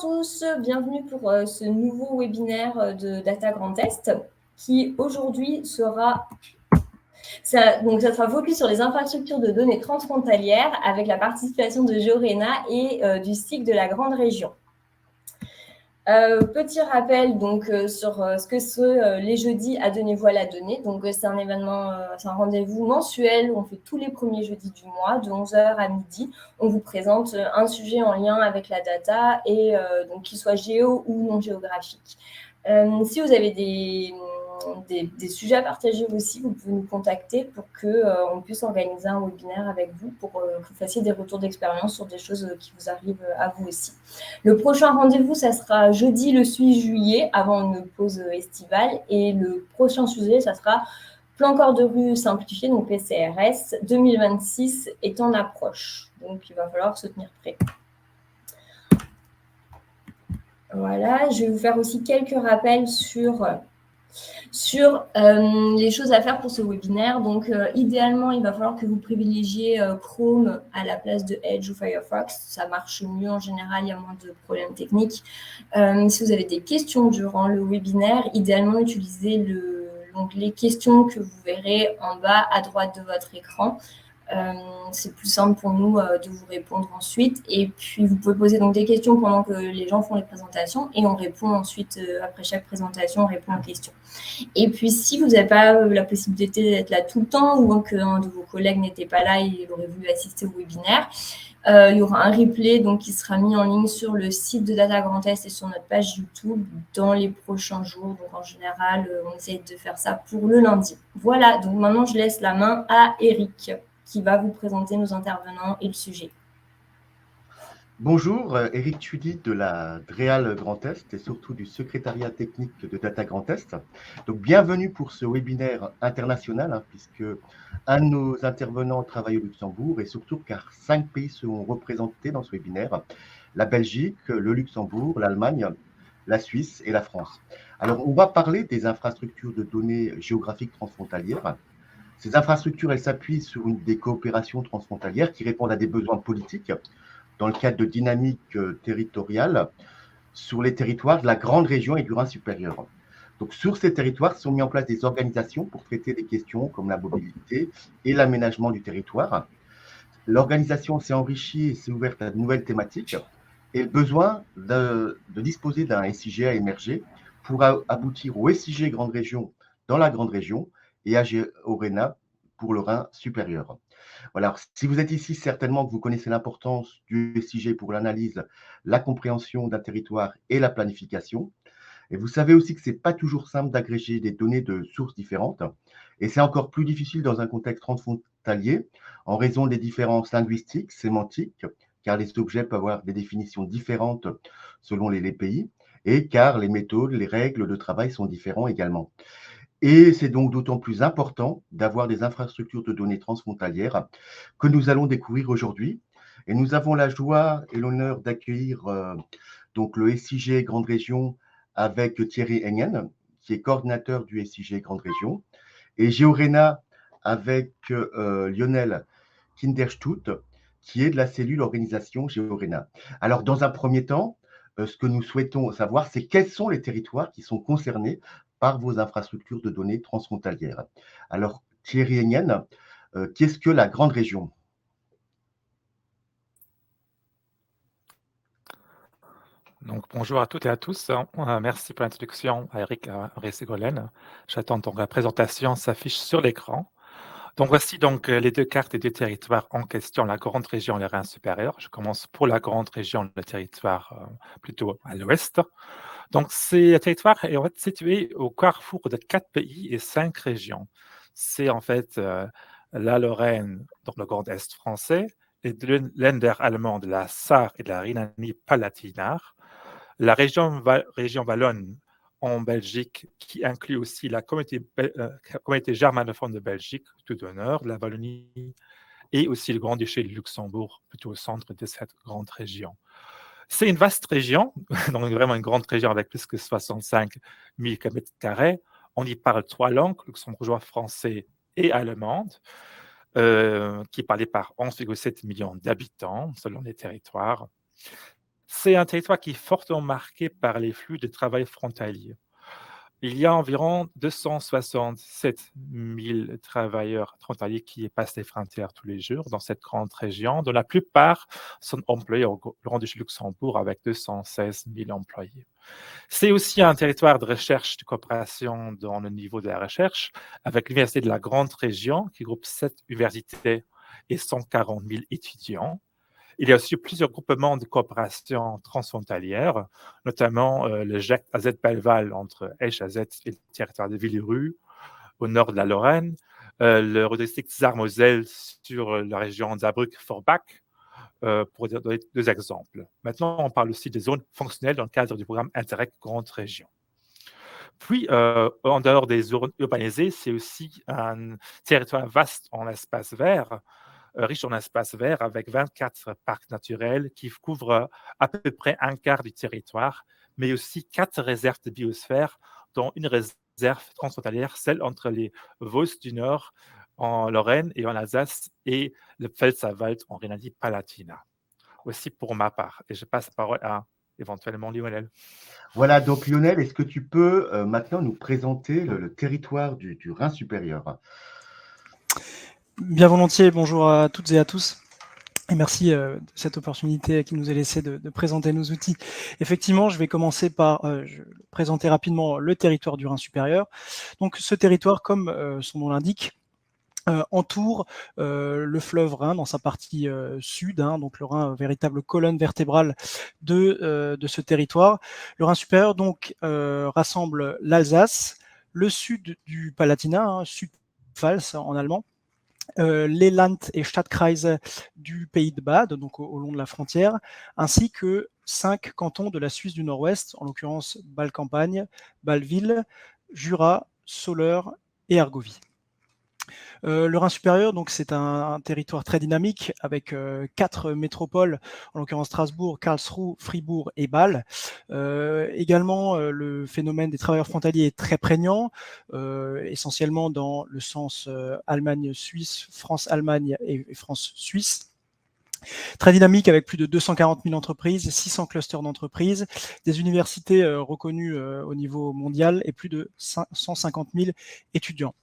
tous, bienvenue pour ce nouveau webinaire de Data Grand Est qui aujourd'hui sera ça sera focus sur les infrastructures de données transfrontalières avec la participation de Georena et du SIG de la Grande Région. Petit rappel sur ce que sont les jeudis à Donnez-vous à la donnée. Donc c'est un événement, c'est un rendez-vous mensuel où on fait tous les premiers jeudis du mois de 11h à midi. On vous présente un sujet en lien avec la data et donc qu'il soit géo ou non géographique. Si vous avez des sujets à partager aussi, vous pouvez nous contacter pour qu'on puisse organiser un webinaire avec vous pour que vous fassiez des retours d'expérience sur des choses qui vous arrivent à vous aussi. Le prochain rendez-vous, ça sera jeudi le 8 juillet, avant une pause estivale. Et le prochain sujet, ça sera plan corps de rue simplifié, donc PCRS, 2026 est en approche. Donc, il va falloir se tenir prêt. Voilà, je vais vous faire aussi quelques rappels sur les choses à faire pour ce webinaire. Donc, idéalement, il va falloir que vous privilégiez Chrome à la place de Edge ou Firefox. Ça marche mieux en général, il y a moins de problèmes techniques. Si vous avez des questions durant le webinaire, idéalement, utilisez l'onglet questions que vous verrez en bas à droite de votre écran. C'est plus simple pour nous de vous répondre ensuite. Et puis, vous pouvez poser donc des questions pendant que les gens font les présentations et on répond ensuite, après chaque présentation, on répond aux questions. Et puis, si vous n'avez pas la possibilité d'être là tout le temps ou qu'un de vos collègues n'était pas là et il aurait voulu assister au webinaire, il y aura un replay qui sera mis en ligne sur le site de Data Grand Est et sur notre page YouTube dans les prochains jours. Donc, en général, on essaie de faire ça pour le lundi. Voilà, donc maintenant, je laisse la main à Eric qui va vous présenter nos intervenants et le sujet. Bonjour, Éric Tudy de la DREAL Grand Est et surtout du secrétariat technique de Data Grand Est. Donc, bienvenue pour ce webinaire international, puisque un de nos intervenants travaille au Luxembourg et surtout car 5 pays seront représentés dans ce webinaire, la Belgique, le Luxembourg, l'Allemagne, la Suisse et la France. Alors, on va parler des infrastructures de données géographiques transfrontalières. Ces infrastructures, elles s'appuient sur des coopérations transfrontalières qui répondent à des besoins politiques dans le cadre de dynamiques territoriales sur les territoires de la Grande Région et du Rhin supérieur. Donc, sur ces territoires sont mis en place des organisations pour traiter des questions comme la mobilité et l'aménagement du territoire. L'organisation s'est enrichie et s'est ouverte à de nouvelles thématiques et le besoin de disposer d'un SIG a émergé pour aboutir au SIG Grande Région dans la Grande Région et à Georena pour le Rhin supérieur. Voilà, alors, si vous êtes ici, certainement que vous connaissez l'importance du SIG pour l'analyse, la compréhension d'un territoire et la planification. Et vous savez aussi que ce n'est pas toujours simple d'agréger des données de sources différentes. Et c'est encore plus difficile dans un contexte transfrontalier en raison des différences linguistiques, sémantiques, car les objets peuvent avoir des définitions différentes selon les pays, et car les méthodes, les règles de travail sont différentes également. Et c'est donc d'autant plus important d'avoir des infrastructures de données transfrontalières que nous allons découvrir aujourd'hui. Et nous avons la joie et l'honneur d'accueillir donc le SIG Grande Région avec Thierry Engen, qui est coordinateur du SIG Grande Région, et Georena avec Lionel Kinderstut, qui est de la cellule organisation Georena. Alors, dans un premier temps, ce que nous souhaitons savoir, c'est quels sont les territoires qui sont concernés par vos infrastructures de données transfrontalières. Alors, Thierry Engen, qu'est-ce que la Grande Région ? Donc, bonjour à toutes et à tous. Merci pour l'introduction à Eric Ségolène. J'attends donc la présentation s'affiche sur l'écran. Donc, voici donc les deux cartes des deux territoires en question, la Grande Région et le Rhin supérieur. Je commence pour la Grande Région, le territoire plutôt à l'ouest. Donc, ce territoire est en fait situé au carrefour de 4 pays et 5 régions. C'est en fait la Lorraine, donc le Grand Est français, et de l'Ender allemande, la Sarre et de la Rhénanie-Palatinat, la région Wallonne en Belgique, qui inclut aussi la communauté germanophone de Belgique, tout d'honneur, la Wallonie, et aussi le Grand-Duché de Luxembourg, plutôt au centre de cette grande région. C'est une vaste région, donc vraiment une grande région avec plus que 65 000 km². On y parle 3 langues, luxembourgeois, français et allemande, qui est parlée par 11,7 millions d'habitants selon les territoires. C'est un territoire qui est fortement marqué par les flux de travail frontaliers. Il y a environ 267 000 travailleurs frontaliers qui passent les frontières tous les jours dans cette grande région, dont la plupart sont employés au Grand-Duché de Luxembourg avec 216 000 employés. C'est aussi un territoire de recherche de coopération dans le niveau de la recherche, avec l'Université de la Grande Région, qui groupe 7 universités et 140 000 étudiants. Il y a aussi plusieurs groupements de coopération transfrontalière, notamment le GEC AZ Belval entre Esch-AZ et le territoire de Villerupt, au nord de la Lorraine, le redistrict Sarre-Moselle sur la région Saarbrück-Forbach, pour donner 2 exemples. Maintenant, on parle aussi des zones fonctionnelles dans le cadre du programme Interreg Grande Région. Puis, en dehors des zones urbanisées, c'est aussi un territoire vaste en espace vert, riche en espaces verts, avec 24 parcs naturels qui couvrent à peu près un quart du territoire, mais aussi 4 réserves de biosphère, dont une réserve transfrontalière, celle entre les Vosges du Nord en Lorraine et en Alsace et le Pfälzerwald en Rhénanie-Palatinat. Aussi pour ma part. Et je passe la parole à éventuellement Lionel. Voilà, donc Lionel, est-ce que tu peux maintenant nous présenter le territoire du Rhin supérieur? Bien volontiers, bonjour à toutes et à tous. Et merci de cette opportunité qui nous est laissée de présenter nos outils. Effectivement, je vais commencer par présenter rapidement le territoire du Rhin supérieur. Donc ce territoire, comme son nom l'indique, entoure le fleuve Rhin dans sa partie sud, donc le Rhin, véritable colonne vertébrale de ce territoire. Le Rhin supérieur donc rassemble l'Alsace, le sud du Palatinat, Südpfalz en allemand, les Land- et Stadtkreise du Pays de Bade, donc au long de la frontière, ainsi que 5 cantons de la Suisse du Nord-Ouest, en l'occurrence Bâle-Campagne, Bâle-Ville, Jura, Soleure et Argovie. Le Rhin supérieur, donc c'est un territoire très dynamique avec 4 métropoles, en l'occurrence Strasbourg, Karlsruhe, Fribourg et Bâle. Également, le phénomène des travailleurs frontaliers est très prégnant, essentiellement dans le sens Allemagne-Suisse, France-Allemagne et France-Suisse. Très dynamique avec plus de 240 000 entreprises, 600 clusters d'entreprises, des universités reconnues au niveau mondial et plus de 150 000 étudiants.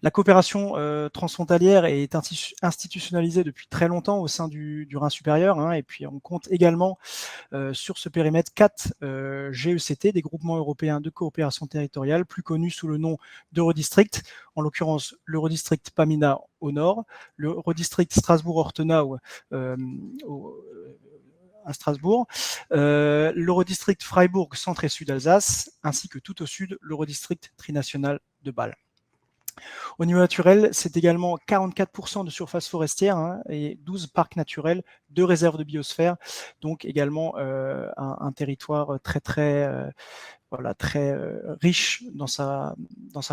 La coopération transfrontalière est institutionnalisée depuis très longtemps au sein du Rhin supérieur, et puis on compte également sur ce périmètre 4 GECT, des groupements européens de coopération territoriale, plus connus sous le nom d'Eurodistrict, en l'occurrence l'Eurodistrict Pamina au nord, l'Eurodistrict Strasbourg-Ortenau à Strasbourg, l'Eurodistrict Freiburg centre et sud Alsace, ainsi que tout au sud l'Eurodistrict trinational de Bâle. Au niveau naturel, c'est également 44% de surface forestière et 12 parcs naturels, 2 réserves de biosphère, donc également un territoire très riche dans sa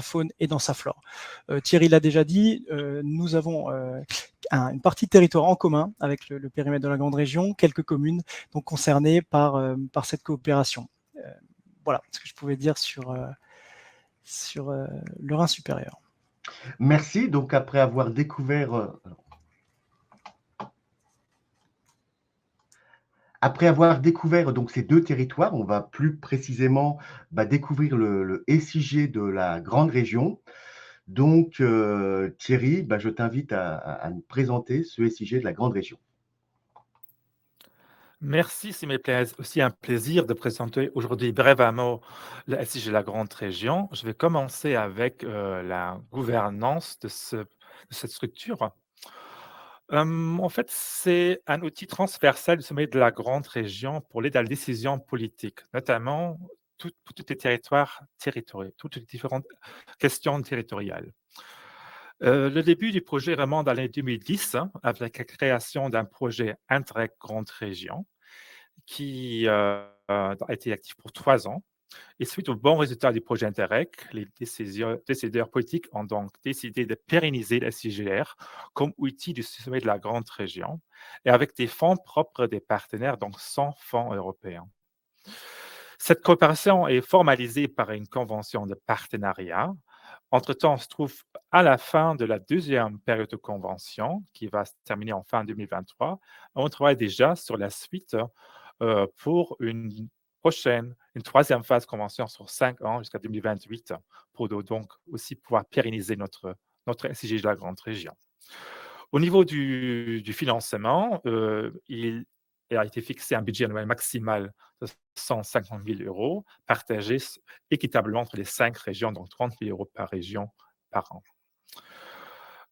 faune et dans sa flore. Thierry l'a déjà dit, nous avons une partie de territoire en commun avec le périmètre de la Grande Région, quelques communes donc concernées par cette coopération. Voilà ce que je pouvais dire sur le Rhin supérieur. Merci. Donc, après avoir découvert donc ces 2 territoires, on va plus précisément découvrir le SIG de la Grande Région. Donc, Thierry, je t'invite à nous présenter ce SIG de la Grande Région. Merci, c'est aussi un plaisir de présenter aujourd'hui brièvement le SIG de la Grande Région. Je vais commencer avec la gouvernance de cette structure. En fait, c'est un outil transversal du sommet de la Grande Région pour l'aide à la décision politique, notamment pour tous les territoires territoriaux, toutes les différentes questions territoriales. Le début du projet remonte à l'année 2010, avec la création d'un projet Interreg Grande Région qui a été actif pour 3 ans. Et suite aux bons résultats du projet Interreg, les décideurs politiques ont donc décidé de pérenniser la SIGR comme outil du sommet de la Grande Région et avec des fonds propres des partenaires, donc sans fonds européens. Cette coopération est formalisée par une convention de partenariat. Entre-temps, on se trouve à la fin de la 2e période de convention qui va se terminer en fin 2023. On travaille déjà sur la suite pour une troisième phase convention sur 5 ans jusqu'à 2028 pour donc aussi pouvoir pérenniser notre SIG de la grande région. Au niveau du financement, il a été fixé un budget annuel maximal de 150 000 € partagé équitablement entre les 5 régions, donc 30 000 € par région par an.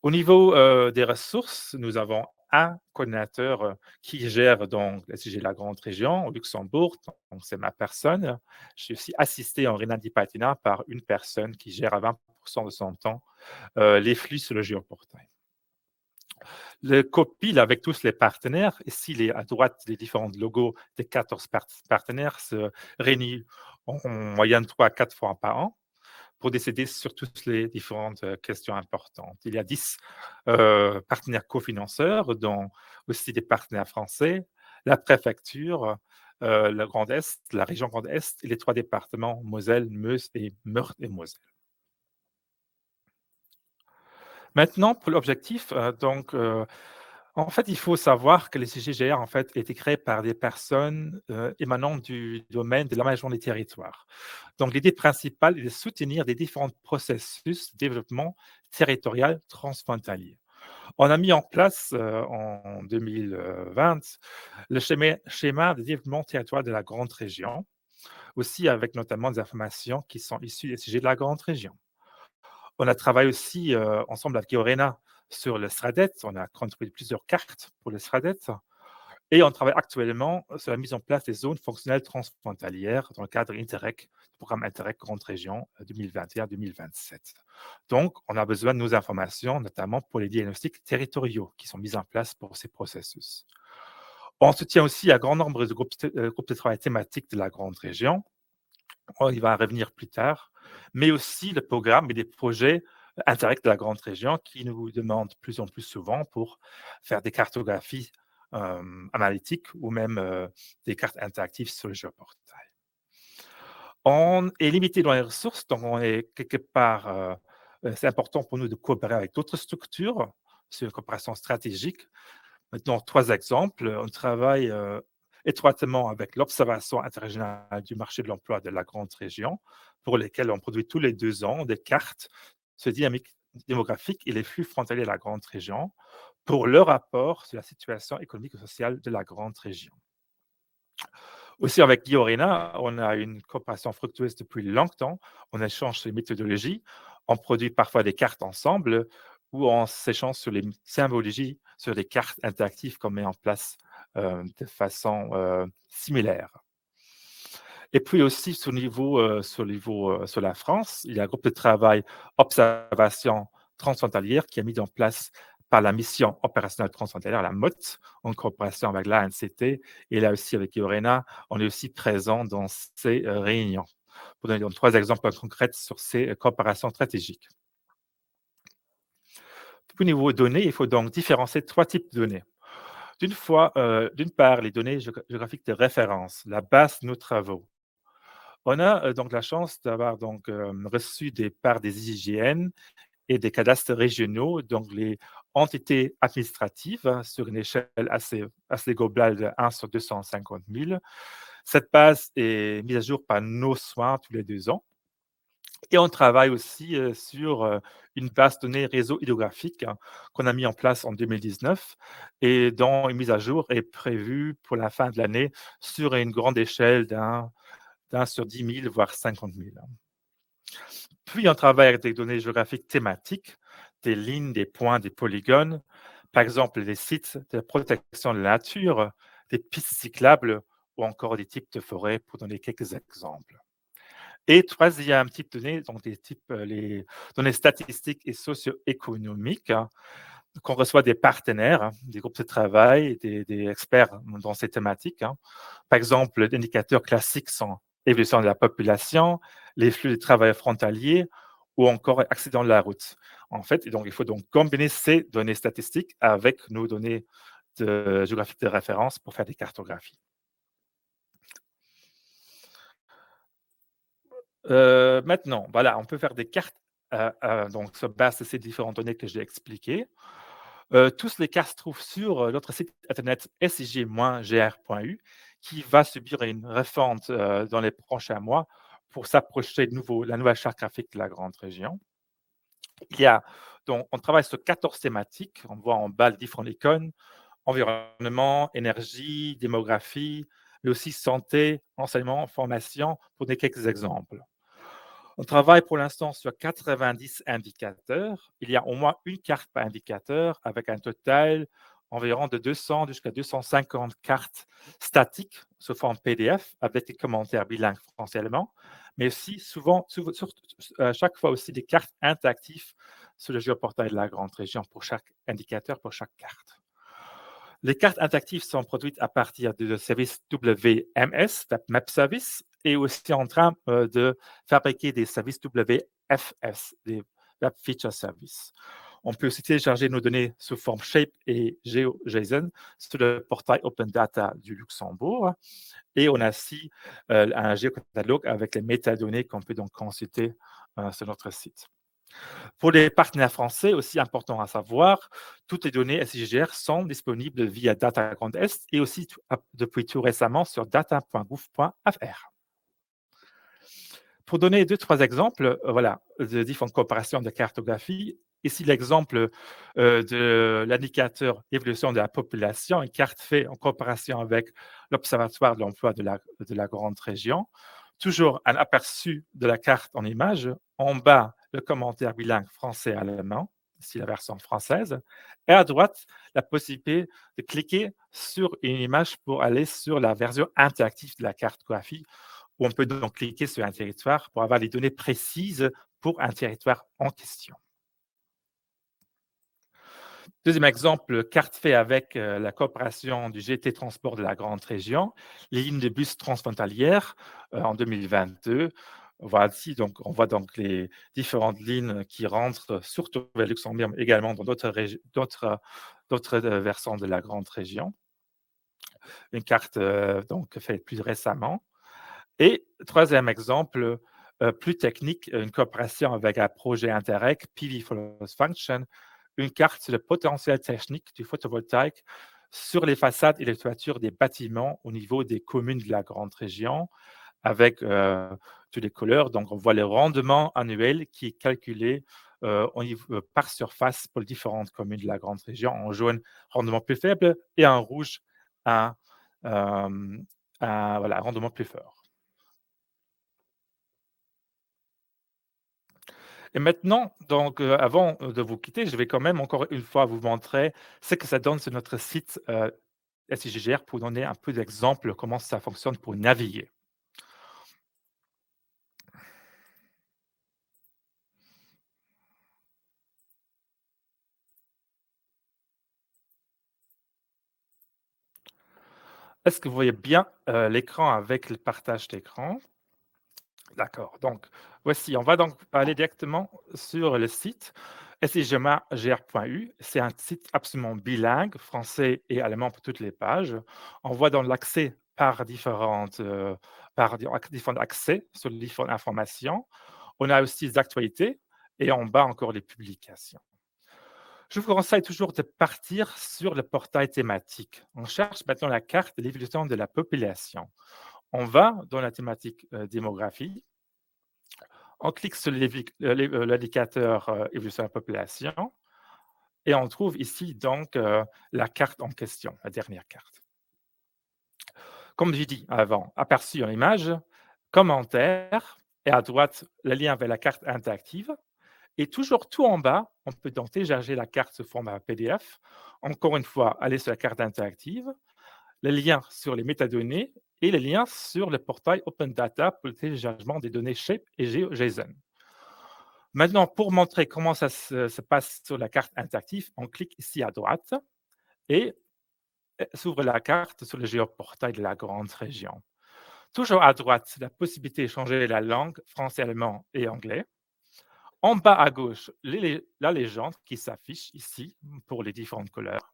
Au niveau des ressources, nous avons un coordinateur qui gère donc la SIG de la grande région au Luxembourg, donc c'est ma personne. Je suis aussi assisté en Rhénanie-Palatinat par une personne qui gère à 20% de son temps les flux sur le géoportail. Le copil avec tous les partenaires, ici à droite, les différents logos des 14 partenaires se réunissent en moyenne 3 à 4 fois par an pour décider sur toutes les différentes questions importantes. Il y a 10 partenaires cofinanceurs, dont aussi des partenaires français, la préfecture, le Grand Est, la région Grand Est et les 3 départements Moselle, Meuse et Meurthe et Moselle. Maintenant, pour l'objectif, en fait, il faut savoir que les CGGR en fait, été créés par des personnes émanant du domaine de l'aménagement des territoires. Donc, l'idée principale est de soutenir des différents processus de développement territorial transfrontalier. On a mis en place en 2020 le schéma de développement territorial de la grande région, aussi avec notamment des informations qui sont issues des CG de la grande région. On a travaillé aussi ensemble avec Yorena sur le SRADET. On a construit plusieurs cartes pour le SRADET. Et on travaille actuellement sur la mise en place des zones fonctionnelles transfrontalières dans le cadre Interreg, du programme Interreg Grande Région 2021-2027. Donc, on a besoin de nos informations, notamment pour les diagnostics territoriaux qui sont mis en place pour ces processus. On soutient aussi un grand nombre de groupes de travail thématiques de la Grande Région. On y va revenir plus tard, mais aussi le programme et des projets Interreg de la grande région qui nous demandent plus en plus souvent pour faire des cartographies analytiques ou même des cartes interactives sur le géoportail. On est limité dans les ressources, donc on est quelque part, c'est important pour nous de coopérer avec d'autres structures, c'est une coopération stratégique. Maintenant, 3 exemples. On travaille étroitement avec l'Observation interrégionale du marché de l'emploi de la grande région, pour lesquelles on produit tous les 2 ans des cartes sur les dynamiques démographiques et les flux frontaliers de la grande région, pour leur rapport sur la situation économique et sociale de la grande région. Aussi, avec Yorena, on a une coopération fructueuse depuis longtemps. On échange sur les méthodologies, on produit parfois des cartes ensemble, ou on s'échange sur les symbologies, sur des cartes interactives qu'on met en place de façon similaire. Et puis aussi, sur la France, il y a un groupe de travail observation transfrontalière qui est mis en place par la mission opérationnelle transfrontalière, la MOT, en coopération avec l'ANCT. Et là aussi, avec Yorena, on est aussi présent dans ces réunions. Pour donner 3 exemples concrets sur ces coopérations stratégiques. Au niveau données, il faut donc différencier 3 types de données. D'une part, les données géographiques de référence, la base de nos travaux. On a donc la chance d'avoir reçu des parts des IGN et des cadastres régionaux, donc les entités administratives sur une échelle assez globale de 1 sur 250 000. Cette base est mise à jour par nos soins tous les 2 ans. Et on travaille aussi sur une base de données réseau hydrographique qu'on a mis en place en 2019 et dont une mise à jour est prévue pour la fin de l'année sur une grande échelle d'un sur 10 000, voire 50 000. Puis, on travaille avec des données géographiques thématiques, des lignes, des points, des polygones, par exemple des sites de protection de la nature, des pistes cyclables ou encore des types de forêts, pour donner quelques exemples. Et troisième type de données, donc les données statistiques et socio-économiques, qu'on reçoit des partenaires, des groupes de travail, des experts dans ces thématiques. Par exemple, les indicateurs classiques sont l'évolution de la population, les flux de travailleurs frontaliers ou encore accidents de la route. En fait, donc, il faut donc combiner ces données statistiques avec nos données géographiques de référence pour faire des cartographies. Maintenant, voilà, on peut faire des cartes donc sur base de ces différentes données que j'ai expliquées. Toutes les cartes se trouvent sur notre site internet sig-gr.u qui va subir une refonte dans les prochains mois pour s'approcher de la nouvelle charte graphique de la grande région. Donc, on travaille sur 14 thématiques. On voit en bas les différentes icônes: environnement, énergie, démographie, mais aussi santé, enseignement, formation, pour donner quelques exemples. On travaille pour l'instant sur 90 indicateurs. Il y a au moins une carte par indicateur avec un total environ de 200 jusqu'à 250 cartes statiques sous forme PDF avec des commentaires bilingues français-allemand, mais aussi chaque fois aussi des cartes interactives sur le géoportail de la grande région pour chaque indicateur, pour chaque carte. Les cartes interactives sont produites à partir du service WMS, Map Service, et aussi en train de fabriquer des services WFS, des Web Feature Service. On peut aussi télécharger nos données sous forme Shape et GeoJSON sur le portail Open Data du Luxembourg. Et on a aussi un géocatalogue avec les métadonnées qu'on peut donc consulter sur notre site. Pour les partenaires français, aussi important à savoir, toutes les données SIGGR sont disponibles via Data Grand Est et aussi depuis tout récemment sur data.gouv.fr. Pour donner 2-3 exemples de différentes coopérations de cartographie, ici l'exemple de l'indicateur évolution de la population, une carte faite en coopération avec l'Observatoire de l'emploi de la grande région. Toujours un aperçu de la carte en image. En bas, le commentaire bilingue français-allemand, ici la version française. Et à droite, la possibilité de cliquer sur une image pour aller sur la version interactive de la cartographie, où on peut donc cliquer sur un territoire pour avoir les données précises pour un territoire en question. Deuxième exemple, carte fait avec la coopération du GT Transport de la grande région, les lignes de bus transfrontalières en 2022. Voilà, ici, donc, on voit donc les différentes lignes qui rentrent surtout vers Luxembourg, mais également dans d'autres versants de la grande région. Une carte donc faite plus récemment. Et troisième exemple, plus technique, une coopération avec un projet Interreg, PV Follows Function, une carte sur le potentiel technique du photovoltaïque sur les façades et les toitures des bâtiments au niveau des communes de la grande région, avec toutes les couleurs. Donc, on voit le rendement annuel qui est calculé par surface pour les différentes communes de la grande région. En jaune, rendement plus faible, et en rouge, un rendement plus fort. Et maintenant, donc, avant de vous quitter, je vais quand même encore une fois vous montrer ce que ça donne sur notre site SIGGR pour donner un peu d'exemple de comment ça fonctionne pour naviguer. Est-ce que vous voyez bien l'écran avec le partage d'écran? D'accord. Donc, voici, on va donc aller directement sur le site sigmagr.eu. C'est un site absolument bilingue, français et allemand pour toutes les pages. On voit dans l'accès par différents accès sur les différentes informations. On a aussi les actualités et en bas encore les publications. Je vous conseille toujours de partir sur le portail thématique. On cherche maintenant la carte de l'évolution de la population. On va dans la thématique démographie. On clique sur l'indicateur évolution de la population et on trouve ici donc la carte en question, la dernière carte. Comme j'ai dit avant, aperçu en image, commentaire, et à droite, le lien vers la carte interactive. Et toujours tout en bas, on peut donc télécharger la carte sous format PDF. Encore une fois, aller sur la carte interactive, le lien sur les métadonnées et le lien sur le portail Open Data pour le téléchargement des données Shape et GeoJSON. Maintenant, pour montrer comment ça se passe sur la carte interactive, on clique ici à droite et s'ouvre la carte sur le géoportail de la grande région. Toujours à droite, la possibilité de changer la langue, français, allemand et anglais. En bas à gauche, la légende qui s'affiche ici pour les différentes couleurs.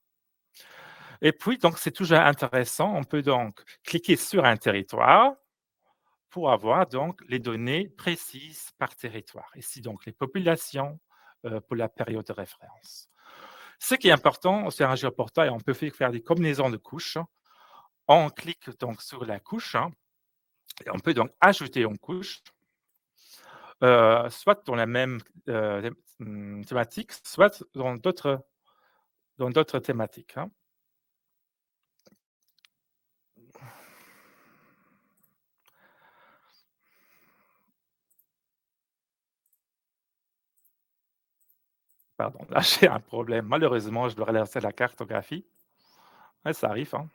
Et puis, donc, c'est toujours intéressant. On peut donc cliquer sur un territoire pour avoir donc les données précises par territoire. Ici, donc, les populations pour la période de référence. Ce qui est important, c'est un géoportail, on peut faire des combinaisons de couches. On clique donc sur la couche, hein, et on peut donc ajouter une couche, soit dans la même thématique, soit dans d'autres thématiques, hein. Pardon, là j'ai un problème. Malheureusement, je dois relancer la cartographie. Ouais, ça arrive, hein.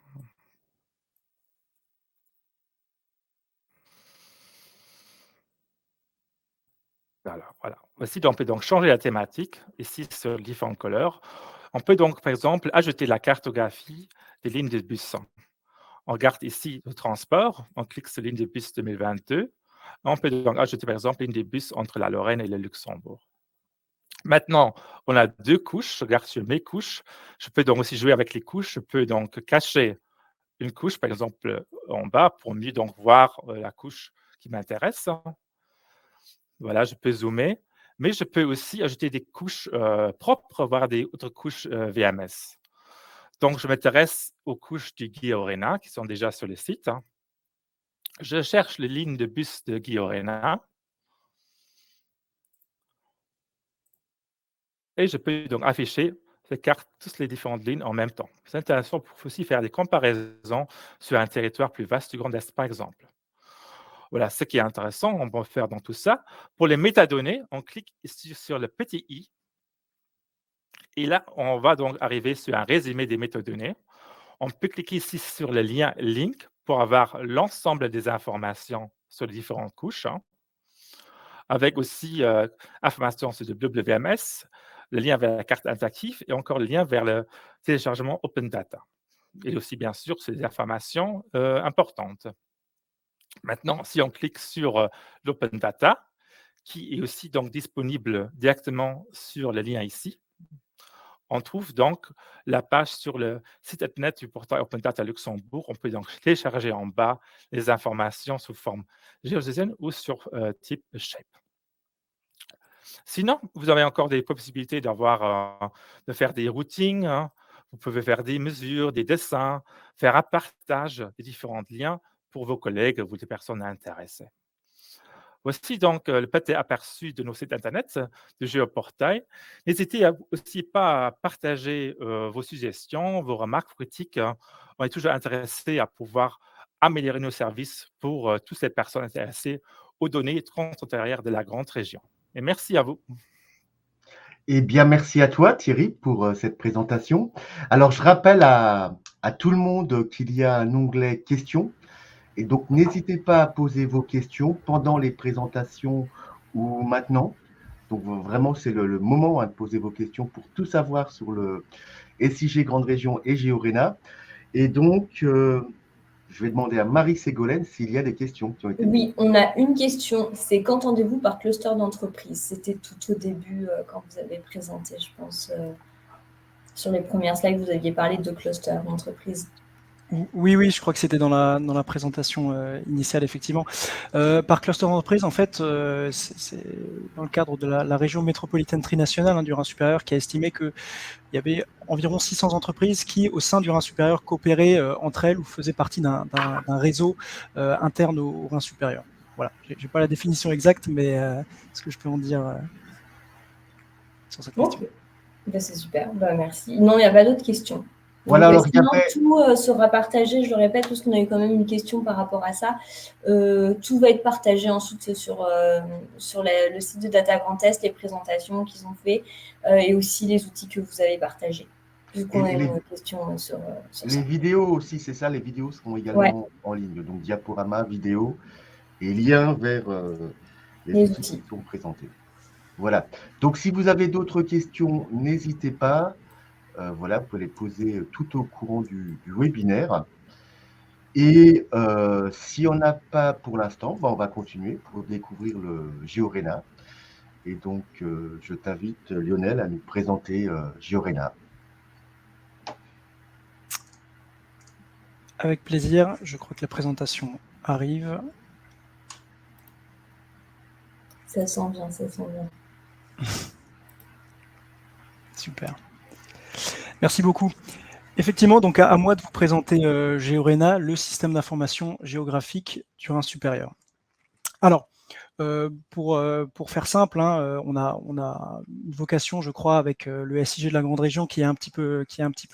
Voilà. Voici, on peut donc changer la thématique ici sur différentes couleurs. On peut donc, par exemple, ajouter la cartographie des lignes de bus. On regarde ici le transport, on clique sur ligne de bus 2022. On peut donc ajouter, par exemple, ligne de bus entre la Lorraine et le Luxembourg. Maintenant, on a 2 couches. Je regarde sur mes couches. Je peux donc aussi jouer avec les couches. Je peux donc cacher une couche, par exemple, en bas, pour mieux donc voir la couche qui m'intéresse. Voilà, je peux zoomer, mais je peux aussi ajouter des couches propres, voire des autres couches VMS. Donc, je m'intéresse aux couches du Guy-Orena qui sont déjà sur le site, hein. Je cherche les lignes de bus de Guy-Orena et je peux donc afficher ces cartes, toutes les différentes lignes en même temps. C'est intéressant pour aussi faire des comparaisons sur un territoire plus vaste du Grand Est, par exemple. Voilà, ce qui est intéressant, on peut faire dans tout ça. Pour les métadonnées, on clique ici sur le petit i. Et là, on va donc arriver sur un résumé des métadonnées. On peut cliquer ici sur le lien Link pour avoir l'ensemble des informations sur les différentes couches, hein, avec aussi informations sur le WMS, le lien vers la carte interactive et encore le lien vers le téléchargement Open Data. Et aussi, bien sûr, sur les informations importantes. Maintenant, si on clique sur l'Open Data, qui est aussi donc disponible directement sur le lien ici, on trouve donc la page sur le site internet du portail Open Data Luxembourg. On peut donc télécharger en bas les informations sous forme géodésienne ou sur type shape. Sinon, vous avez encore des possibilités de faire des routings, hein. Vous pouvez faire des mesures, des dessins, faire un partage des différents liens pour vos collègues ou des personnes intéressées. Voici donc le petit aperçu de nos sites internet de Géoportail. N'hésitez aussi pas à partager vos suggestions, vos remarques, vos critiques. On est toujours intéressé à pouvoir améliorer nos services pour toutes ces personnes intéressées aux données transfrontalières de la grande région. Et merci à vous. Eh bien, merci à toi, Thierry, pour cette présentation. Alors, je rappelle à tout le monde qu'il y a un onglet questions. Et donc, n'hésitez pas à poser vos questions pendant les présentations ou maintenant. Donc, vraiment, c'est le moment de poser vos questions pour tout savoir sur le SIG Grande Région et Géorena. Et donc, je vais demander à Marie Ségolène s'il y a des questions qui ont été posées. Oui, on a une question. C'est qu'entendez-vous par cluster d'entreprise? C'était tout au début quand vous avez présenté, je pense, sur les premières slides, vous aviez parlé de cluster d'entreprise. Oui, je crois que c'était dans la présentation initiale, effectivement. Par cluster d'entreprise, en fait, c'est dans le cadre de la région métropolitaine trinationale du Rhin supérieur qui a estimé qu'il y avait environ 600 entreprises qui, au sein du Rhin supérieur, coopéraient entre elles ou faisaient partie d'un réseau interne au Rhin supérieur. Voilà, je n'ai pas la définition exacte, mais est-ce que je peux en dire sur cette question? Ben, c'est super, merci. Non, il n'y a pas d'autres questions. Voilà, donc, alors sinon, tout sera partagé, je le répète, parce qu'on a eu quand même une question par rapport à ça. Tout va être partagé ensuite sur le site de Data Grand Est, les présentations qu'ils ont fait et aussi les outils que vous avez partagés. Vu qu'on a une question sur les ça. vidéos aussi, c'est ça, les vidéos seront également en ligne. Donc, diaporama, vidéo et lien vers les outils qui sont présentés. Voilà. Donc, si vous avez d'autres questions, n'hésitez pas. Voilà, vous pouvez les poser tout au courant du webinaire. Et si on n'a pas pour l'instant, on va continuer pour découvrir le Géorena. Et donc, je t'invite, Lionel, à nous présenter Géorena. Avec plaisir. Je crois que la présentation arrive. Ça sent bien, ça sent bien. Super. Merci beaucoup. Effectivement, donc à moi de vous présenter GeoRENA, le système d'information géographique du Rhin supérieur. Alors, pour faire simple, hein, on a une vocation, je crois, avec le SIG de la Grande Région qui est un petit peu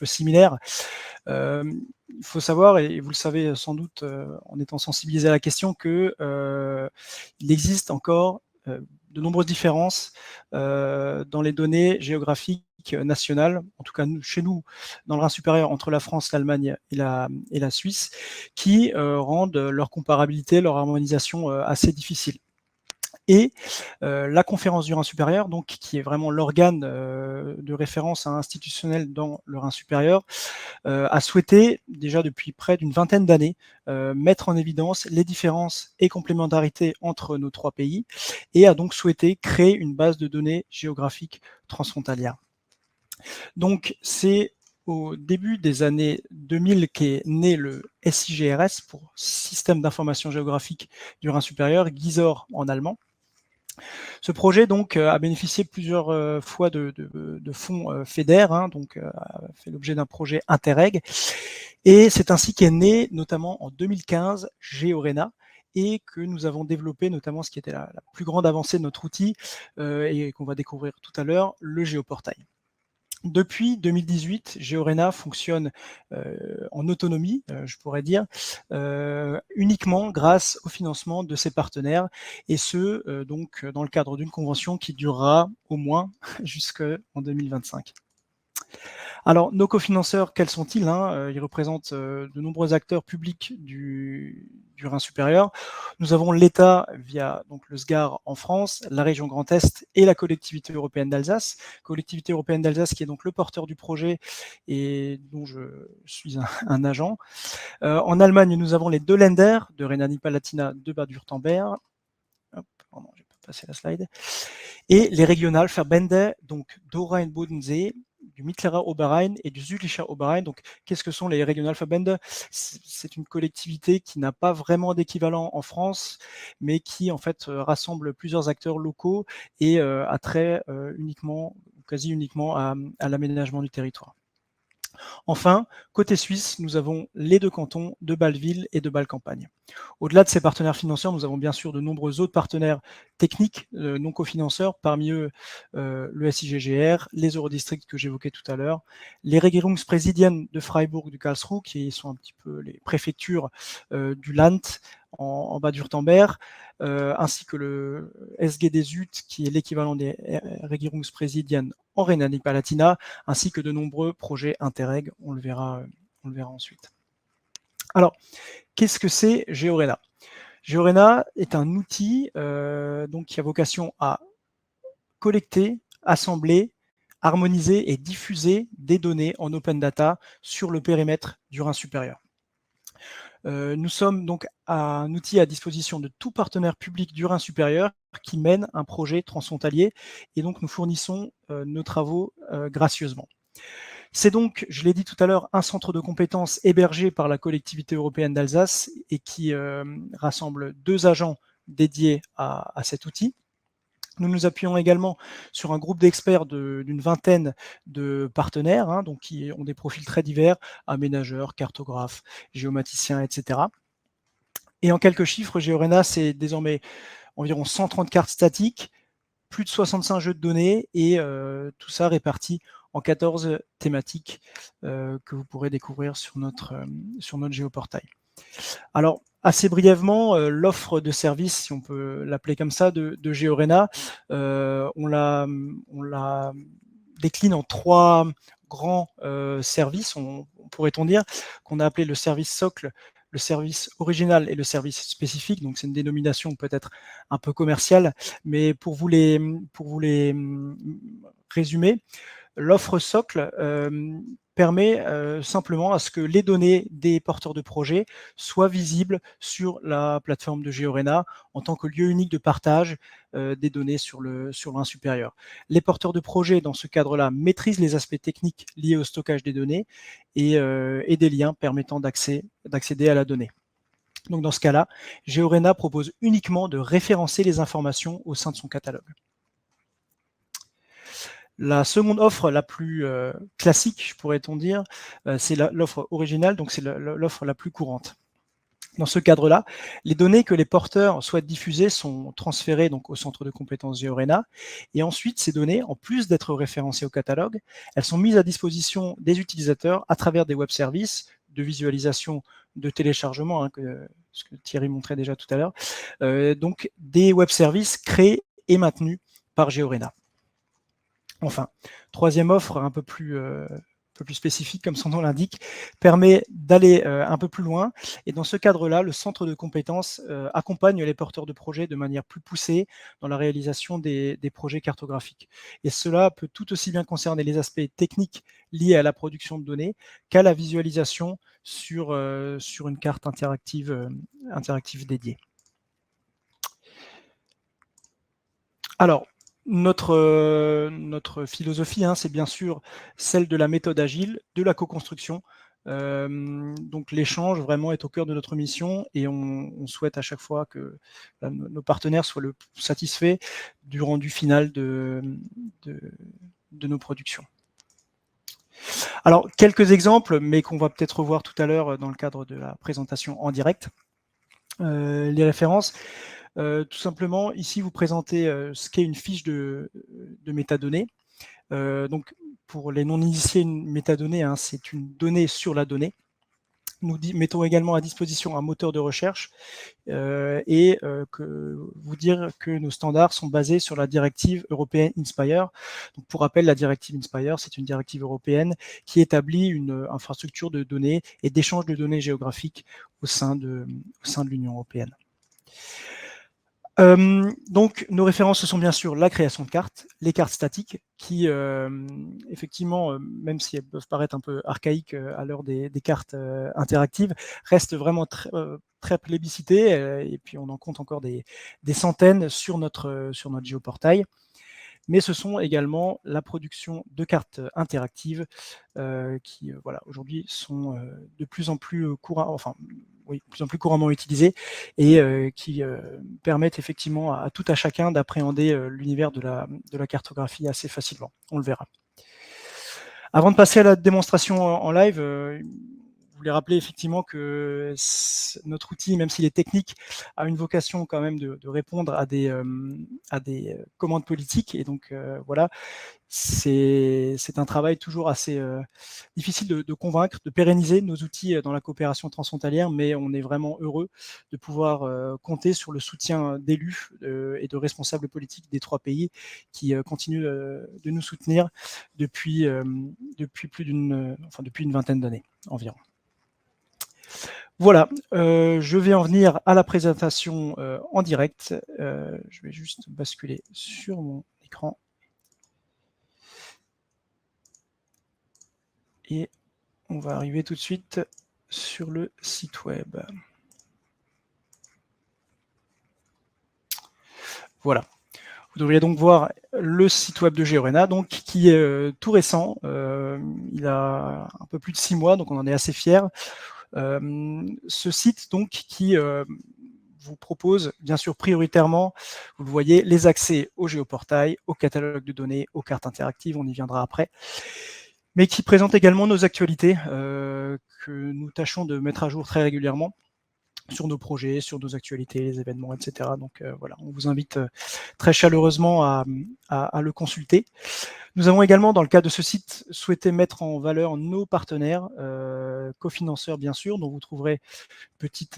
similaire. Il faut savoir, et vous le savez sans doute en étant sensibilisé à la question, que il existe encore de nombreuses différences dans les données géographiques nationales, en tout cas chez nous, dans le Rhin supérieur, entre la France, l'Allemagne et la Suisse, qui rendent leur comparabilité, leur harmonisation assez difficile. Et la conférence du Rhin supérieur, donc, qui est vraiment l'organe de référence institutionnel dans le Rhin supérieur, a souhaité, déjà depuis près d'une vingtaine d'années, mettre en évidence les différences et complémentarités entre nos trois pays, et a donc souhaité créer une base de données géographiques transfrontalière. Donc, c'est au début des années 2000 qu'est né le SIGRS, pour Système d'information géographique du Rhin supérieur, GISOR en allemand. Ce projet donc a bénéficié plusieurs fois de fonds FEDER, hein, donc a fait l'objet d'un projet Interreg, et c'est ainsi qu'est né notamment en 2015 GeoRENA, et que nous avons développé notamment ce qui était la plus grande avancée de notre outil et qu'on va découvrir tout à l'heure, le géoportail. Depuis 2018, GeoRENA fonctionne en autonomie, je pourrais dire, uniquement grâce au financement de ses partenaires, et ce, donc dans le cadre d'une convention qui durera au moins jusqu'en 2025. Alors, nos cofinanceurs, quels sont-ils, hein? Ils représentent de nombreux acteurs publics du Rhin supérieur. Nous avons l'État via donc, le SGAR en France, la région Grand Est et la collectivité européenne d'Alsace. Collectivité européenne d'Alsace qui est donc le porteur du projet et dont je suis un agent. En Allemagne, nous avons les deux Länder de Rhénanie-Palatinat, de Bade-Wurtemberg. Pardon, je vais pas passer la slide. Et les Regionalverbände, donc d'O-Rhein-Bodensee, du Mittlerer Oberrhein et du Südlicher Oberrhein. Donc, qu'est-ce que sont les Regionalverbände? C'est une collectivité qui n'a pas vraiment d'équivalent en France, mais qui en fait rassemble plusieurs acteurs locaux et a trait uniquement, quasi uniquement à l'aménagement du territoire. Enfin, côté suisse, nous avons les deux cantons de Bâle-Ville et de Bâle-Campagne. Au-delà de ces partenaires financiers, nous avons bien sûr de nombreux autres partenaires techniques non cofinanceurs, parmi eux le SIGGR, les Eurodistricts que j'évoquais tout à l'heure, les Regierungspräsidien de Freiburg, du Karlsruhe, qui sont un petit peu les préfectures du Land en Bade-Wurtemberg, ainsi que le SGD-Süd, qui est l'équivalent des Regierungspräsidien en Rhénanie-Palatinat, ainsi que de nombreux projets Interreg, on le verra ensuite. Alors, qu'est-ce que c'est GeoRENA? GeoRENA est un outil donc, qui a vocation à collecter, assembler, harmoniser et diffuser des données en open data sur le périmètre du Rhin supérieur. Nous sommes donc un outil à disposition de tout partenaire public du Rhin supérieur qui mène un projet transfrontalier, et donc nous fournissons nos travaux gracieusement. C'est donc, je l'ai dit tout à l'heure, un centre de compétences hébergé par la collectivité européenne d'Alsace et qui rassemble 2 agents dédiés à cet outil. Nous nous appuyons également sur un groupe d'experts d'une vingtaine de partenaires, hein, donc qui ont des profils très divers, aménageurs, cartographes, géomaticiens, etc. Et en quelques chiffres, GeoRENA, c'est désormais environ 130 cartes statiques, plus de 65 jeux de données, et tout ça réparti en 14 thématiques que vous pourrez découvrir sur notre géoportail. Alors, assez brièvement, l'offre de service, si on peut l'appeler comme ça, de GeoRENA, on la décline en 3 grands services, pourrait-on dire, qu'on a appelé le service socle, le service original et le service spécifique. Donc c'est une dénomination peut-être un peu commerciale, mais pour vous les résumer, l'offre socle permet simplement à ce que les données des porteurs de projets soient visibles sur la plateforme de GeoRENA en tant que lieu unique de partage des données sur le Rhin supérieur. Les porteurs de projets, dans ce cadre-là, maîtrisent les aspects techniques liés au stockage des données et des liens permettant d'accéder à la donnée. Donc dans ce cas-là, GeoRENA propose uniquement de référencer les informations au sein de son catalogue. La seconde offre la plus classique, pourrait-on dire, c'est l'offre originale, donc c'est l'offre la plus courante. Dans ce cadre-là, les données que les porteurs souhaitent diffuser sont transférées donc au centre de compétences GeoRENA, et ensuite ces données, en plus d'être référencées au catalogue, elles sont mises à disposition des utilisateurs à travers des web services de visualisation, de téléchargement, ce que Thierry montrait déjà tout à l'heure, donc des web services créés et maintenus par GeoRENA. Enfin, troisième offre un peu plus spécifique, comme son nom l'indique, permet d'aller un peu plus loin. Et dans ce cadre-là, le centre de compétences accompagne les porteurs de projets de manière plus poussée dans la réalisation des projets cartographiques. Et cela peut tout aussi bien concerner les aspects techniques liés à la production de données qu'à la visualisation sur une carte interactive dédiée. Alors, notre philosophie, c'est bien sûr celle de la méthode agile, de la co-construction. Donc l'échange vraiment est au cœur de notre mission et on souhaite à chaque fois que nos partenaires soient le plus satisfaits du rendu final de nos productions. Alors, quelques exemples, mais qu'on va peut-être revoir tout à l'heure dans le cadre de la présentation en direct. Les références. Tout simplement, ici, vous présentez ce qu'est une fiche de métadonnées. Donc, pour les non-initiés, une métadonnée, c'est une donnée sur la donnée. Nous mettons également à disposition un moteur de recherche et vous dire que nos standards sont basés sur la directive européenne INSPIRE. Donc, pour rappel, la directive INSPIRE, c'est une directive européenne qui établit une infrastructure de données et d'échange de données géographiques au sein de l'Union européenne. Donc, nos références, ce sont bien sûr la création de cartes, les cartes statiques, qui, effectivement, même si elles peuvent paraître un peu archaïques à l'heure des cartes interactives, restent vraiment très plébiscitées, et puis on en compte encore des centaines sur notre géoportail. Mais ce sont également la production de cartes interactives qui, aujourd'hui, sont de plus en plus couramment utilisées et qui permettent effectivement à tout à chacun d'appréhender l'univers de la cartographie assez facilement. On le verra. Avant de passer à la démonstration en live, je voulais rappeler effectivement que notre outil, même s'il est technique, a une vocation quand même de répondre à des commandes politiques. Et donc, voilà, c'est un travail toujours assez difficile de convaincre, de pérenniser nos outils dans la coopération transfrontalière, mais on est vraiment heureux de pouvoir compter sur le soutien d'élus et de responsables politiques des 3 pays qui continuent de nous soutenir depuis une vingtaine d'années environ. Voilà, je vais en venir à la présentation en direct. Je vais juste basculer sur mon écran. Et on va arriver tout de suite sur le site web. Voilà. Vous devriez donc voir le site web de GeoRENA, donc, qui est tout récent. Il a un peu plus de 6 mois, donc on en est assez fiers. Ce site, donc, qui vous propose, bien sûr, prioritairement, vous le voyez, les accès au géoportail, au catalogue de données, aux cartes interactives, on y viendra après, mais qui présente également nos actualités que nous tâchons de mettre à jour très régulièrement sur nos projets, sur nos actualités, les événements, etc. Donc voilà, on vous invite très chaleureusement à le consulter. Nous avons également, dans le cadre de ce site, souhaité mettre en valeur nos partenaires, cofinanceurs bien sûr, dont vous trouverez un petit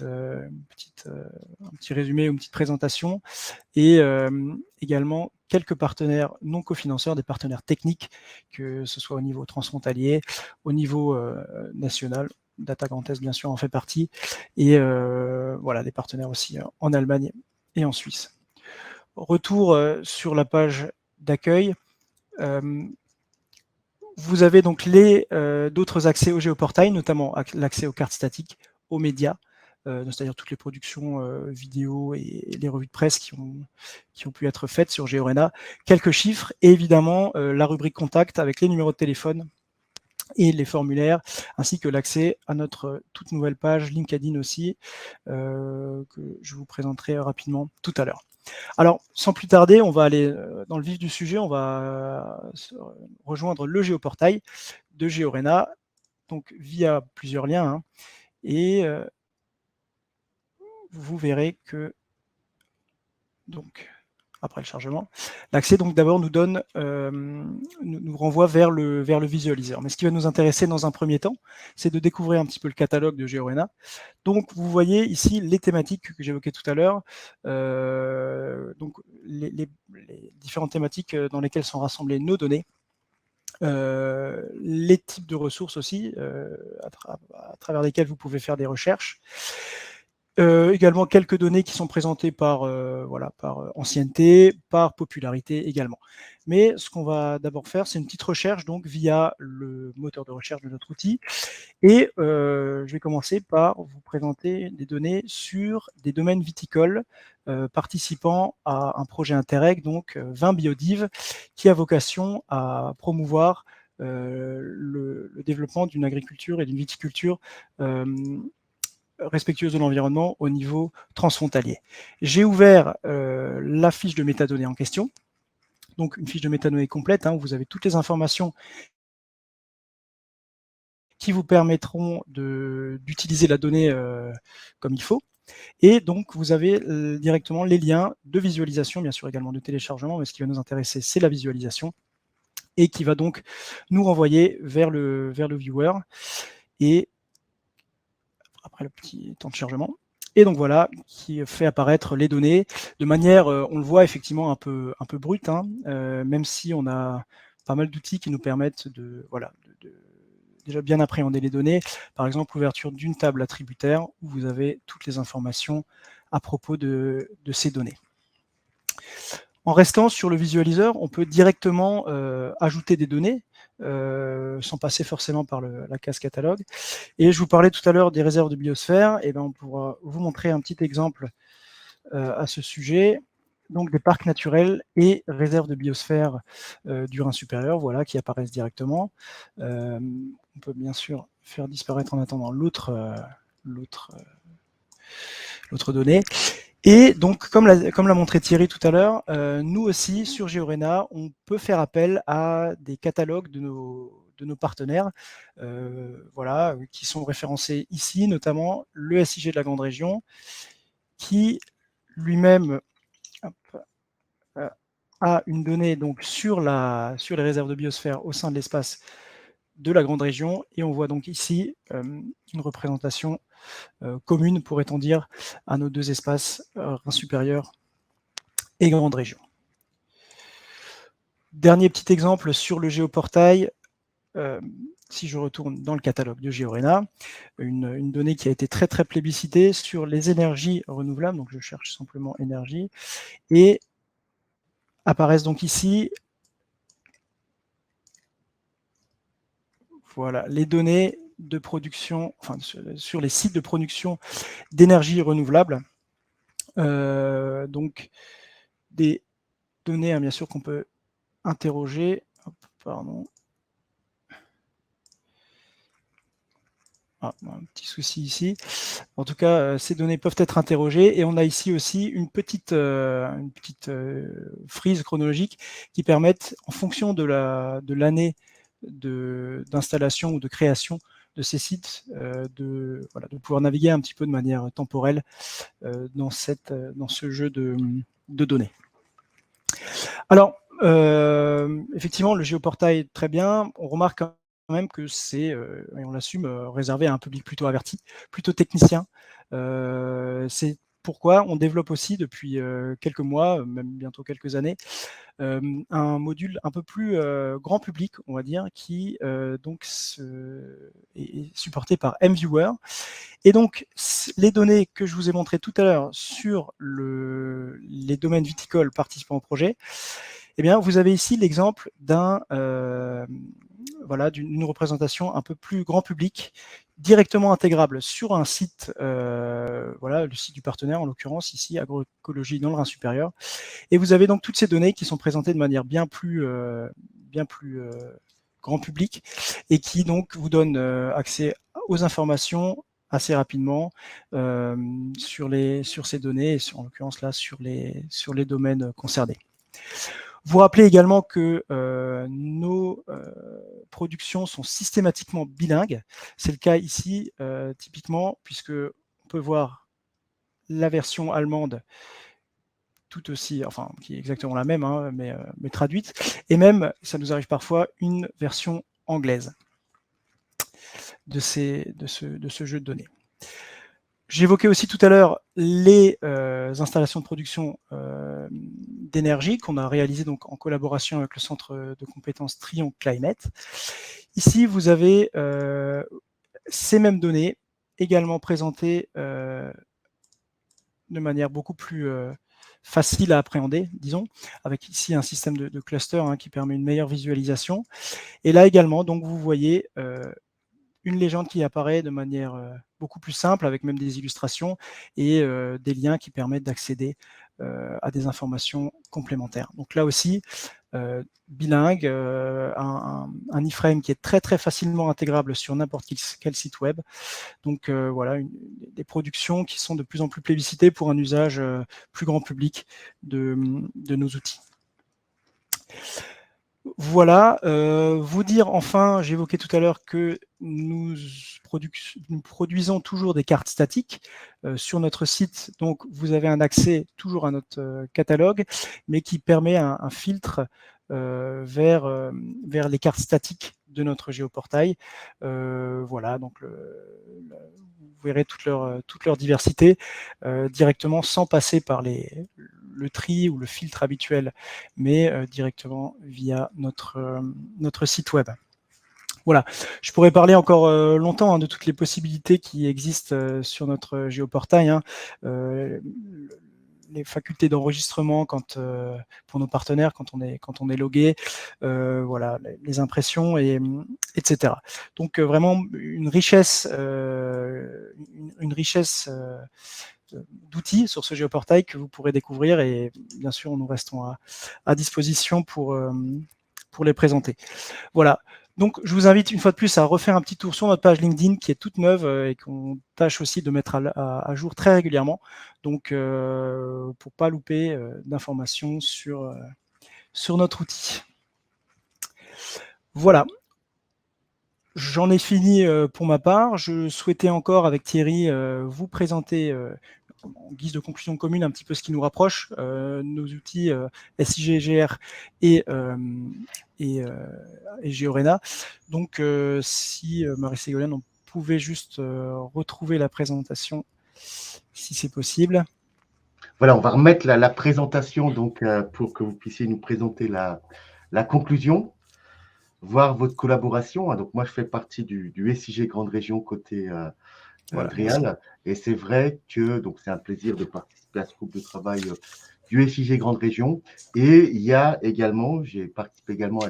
résumé ou une petite présentation, et également quelques partenaires non cofinanceurs, des partenaires techniques, que ce soit au niveau transfrontalier, au niveau national. Data Grand Est, bien sûr, en fait partie, et voilà, des partenaires aussi en Allemagne et en Suisse. Retour sur la page d'accueil. Vous avez donc d'autres accès au géoportail, notamment l'accès aux cartes statiques, aux médias, c'est-à-dire toutes les productions vidéo et les revues de presse qui ont pu être faites sur GeoRENA, quelques chiffres, et évidemment la rubrique contact avec les numéros de téléphone et les formulaires, ainsi que l'accès à notre toute nouvelle page LinkedIn aussi, que je vous présenterai rapidement tout à l'heure. Alors, sans plus tarder, on va aller dans le vif du sujet, on va rejoindre le géoportail de Georena, donc via plusieurs liens, hein, et vous verrez que, donc, après le chargement, l'accès donc d'abord nous donne, nous renvoie vers le visualiseur. Mais ce qui va nous intéresser dans un premier temps, c'est de découvrir un petit peu le catalogue de Georena. Donc vous voyez ici les thématiques que j'évoquais tout à l'heure, donc les différentes thématiques dans lesquelles sont rassemblées nos données. Les types de ressources aussi, à travers lesquelles vous pouvez faire des recherches. Également quelques données qui sont présentées par, par ancienneté, par popularité également. Mais ce qu'on va d'abord faire, c'est une petite recherche donc via le moteur de recherche de notre outil. Et je vais commencer par vous présenter des données sur des domaines viticoles participant à un projet Interreg, donc Vin Biodive, qui a vocation à promouvoir le développement d'une agriculture et d'une viticulture respectueuse de l'environnement au niveau transfrontalier. J'ai ouvert la fiche de métadonnées en question, donc une fiche de métadonnées complète, où vous avez toutes les informations qui vous permettront d'utiliser la donnée comme il faut. Et donc, vous avez directement les liens de visualisation, bien sûr également de téléchargement, mais ce qui va nous intéresser, c'est la visualisation, et qui va donc nous renvoyer vers le viewer, et après le petit temps de chargement. Et donc voilà, qui fait apparaître les données de manière, on le voit effectivement un peu brute, même si on a pas mal d'outils qui nous permettent de déjà bien appréhender les données. Par exemple, l'ouverture d'une table attributaire où vous avez toutes les informations à propos de ces données. En restant sur le visualiseur, on peut directement ajouter des données sans passer forcément par la case catalogue. Et je vous parlais tout à l'heure des réserves de biosphère, et bien on pourra vous montrer un petit exemple à ce sujet. Donc des parcs naturels et réserves de biosphère du Rhin supérieur, voilà, qui apparaissent directement. On peut bien sûr faire disparaître en attendant l'autre donnée. Et donc, comme l'a montré Thierry tout à l'heure, nous aussi, sur Georena, on peut faire appel à des catalogues de nos partenaires, voilà, qui sont référencés ici, notamment le SIG de la Grande Région, qui lui-même a une donnée donc sur les réserves de biosphère au sein de l'espace de la Grande Région, et on voit donc ici une représentation commune, pourrait-on dire, à nos deux espaces, Rhin supérieur et Grande Région. Dernier petit exemple sur le géoportail, si je retourne dans le catalogue de Georena, une donnée qui a été très très plébiscitée sur les énergies renouvelables, donc je cherche simplement énergie, et apparaissent donc ici voilà, les données de production, enfin sur les sites de production d'énergie renouvelable. Donc des données, bien sûr, qu'on peut interroger. Hop, pardon. Ah, un petit souci ici. En tout cas, ces données peuvent être interrogées, et on a ici aussi une petite frise chronologique qui permettent, en fonction de l'année d'installation ou de création de ces sites, de pouvoir naviguer un petit peu de manière temporelle dans ce jeu de données. Alors, effectivement, le géoportail, très bien. On remarque quand même que c'est, et on l'assume, réservé à un public plutôt averti, plutôt technicien. C'est pourquoi on développe aussi depuis quelques mois, même bientôt quelques années, un module un peu plus grand public, on va dire, qui donc est supporté par MViewer. Et donc, les données que je vous ai montrées tout à l'heure sur les domaines viticoles participant au projet, eh bien, vous avez ici l'exemple d'une représentation un peu plus grand public, directement intégrable sur un site, le site du partenaire, en l'occurrence ici, Agroécologie dans le Rhin supérieur. Et vous avez donc toutes ces données qui sont présentées de manière bien plus grand public, et qui donc vous donnent accès aux informations assez rapidement sur ces données, et en l'occurrence là sur les domaines concernés. Vous rappelez également que nos productions sont systématiquement bilingues. C'est le cas ici, typiquement, puisque on peut voir la version allemande tout aussi, enfin, qui est exactement la même, hein, mais traduite, et même, ça nous arrive parfois, une version anglaise de ce jeu de données. J'évoquais aussi tout à l'heure les installations de production d'énergie qu'on a réalisées donc en collaboration avec le centre de compétences Trion Climate. Ici, vous avez ces mêmes données également présentées de manière beaucoup plus facile à appréhender, disons, avec ici un système de cluster qui permet une meilleure visualisation. Et là également, donc vous voyez une légende qui apparaît de manière beaucoup plus simple, avec même des illustrations et des liens qui permettent d'accéder à des informations complémentaires. Donc là aussi, bilingue, un iframe qui est très très facilement intégrable sur n'importe quel site web. Donc voilà, des productions qui sont de plus en plus plébiscitées pour un usage plus grand public de nos outils. Voilà, vous dire enfin, j'évoquais tout à l'heure que nous produisons toujours des cartes statiques sur notre site. Donc vous avez un accès toujours à notre catalogue, mais qui permet un filtre vers les cartes statiques de notre géoportail. Voilà, donc vous verrez toute leur diversité directement sans passer par le tri ou le filtre habituel, mais directement via notre site web. Voilà, je pourrais parler encore longtemps de toutes les possibilités qui existent sur notre géoportail. Les facultés d'enregistrement pour nos partenaires quand on est logué, voilà, les impressions, etc. Donc vraiment une richesse d'outils sur ce géoportail que vous pourrez découvrir, et bien sûr nous restons à disposition pour les présenter. Voilà. Donc, je vous invite une fois de plus à refaire un petit tour sur notre page LinkedIn qui est toute neuve et qu'on tâche aussi de mettre à jour très régulièrement. Donc, pour ne pas louper d'informations sur notre outil. Voilà. J'en ai fini pour ma part. Je souhaitais encore, avec Thierry, vous présenter en guise de conclusion commune un petit peu ce qui nous rapproche, nos outils SIG-GR et Georena. Donc, si Marie-Ségolène, on pouvait juste retrouver la présentation, si c'est possible. Voilà, on va remettre la présentation donc, pour que vous puissiez nous présenter la conclusion, voir votre collaboration. Donc, moi, je fais partie du SIG Grande Région côté Voilà, Dreal. Et c'est vrai que c'est un plaisir de participer à ce groupe de travail du SIG Grande Région. Et il y a également, j'ai participé également à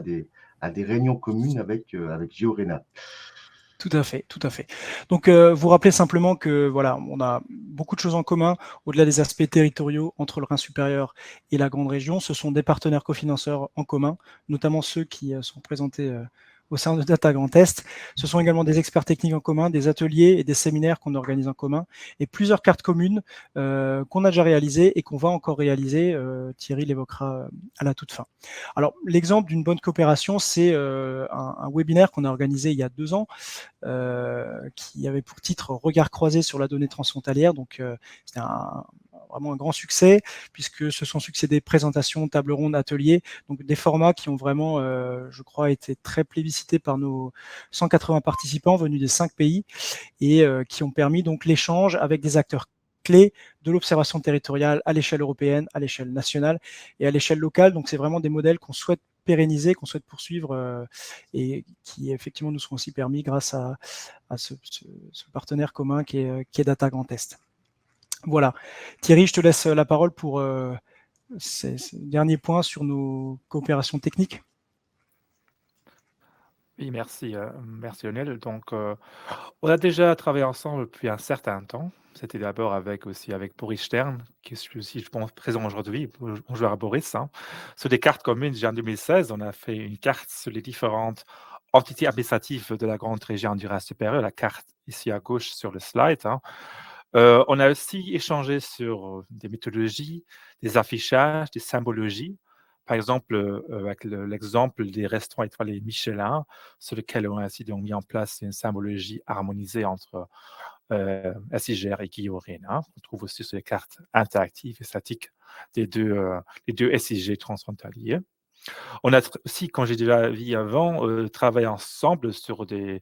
des réunions communes avec Georena. Tout à fait, tout à fait. Donc, vous rappelez simplement que voilà, on a beaucoup de choses en commun au-delà des aspects territoriaux entre le Rhin supérieur et la Grande Région. Ce sont des partenaires cofinanceurs en commun, notamment ceux qui sont présentés au sein de Data Grand Est. Ce sont également des experts techniques en commun, des ateliers et des séminaires qu'on organise en commun, et plusieurs cartes communes qu'on a déjà réalisées et qu'on va encore réaliser. Thierry l'évoquera à la toute fin. Alors, l'exemple d'une bonne coopération, c'est un webinaire qu'on a organisé il y a 2 ans, qui avait pour titre Regard croisé sur la donnée transfrontalière. Donc, c'était vraiment un grand succès, puisque se sont succédés présentations, tables rondes, ateliers, donc des formats qui ont vraiment, je crois, été très plébiscités par nos 180 participants venus des 5 pays, et qui ont permis donc l'échange avec des acteurs clés de l'observation territoriale à l'échelle européenne, à l'échelle nationale et à l'échelle locale. Donc, c'est vraiment des modèles qu'on souhaite pérenniser, qu'on souhaite poursuivre et qui effectivement nous seront aussi permis grâce à ce partenaire commun qui est Data Grand Est. Voilà. Thierry, je te laisse la parole pour ces derniers points sur nos coopérations techniques. Oui, merci Lionel. Donc, on a déjà travaillé ensemble depuis un certain temps. C'était d'abord avec Boris Stern, qui est aussi, je pense, présent aujourd'hui. Bonjour à Boris. Sur des cartes communes, déjà en 2016, on a fait une carte sur les différentes entité administrative de la grande région du Rhin supérieur, la carte ici à gauche sur le slide. On a aussi échangé sur des méthodologies, des affichages, des symbologies. Par exemple, avec l'exemple des restaurants étoilés Michelin, sur lequel on a aussi donc mis en place une symbologie harmonisée entre SIGR et Guillaume. On trouve aussi sur les cartes interactives et statiques des deux SIG transfrontaliers. On a aussi, comme j'ai déjà dit avant, travaillé ensemble sur des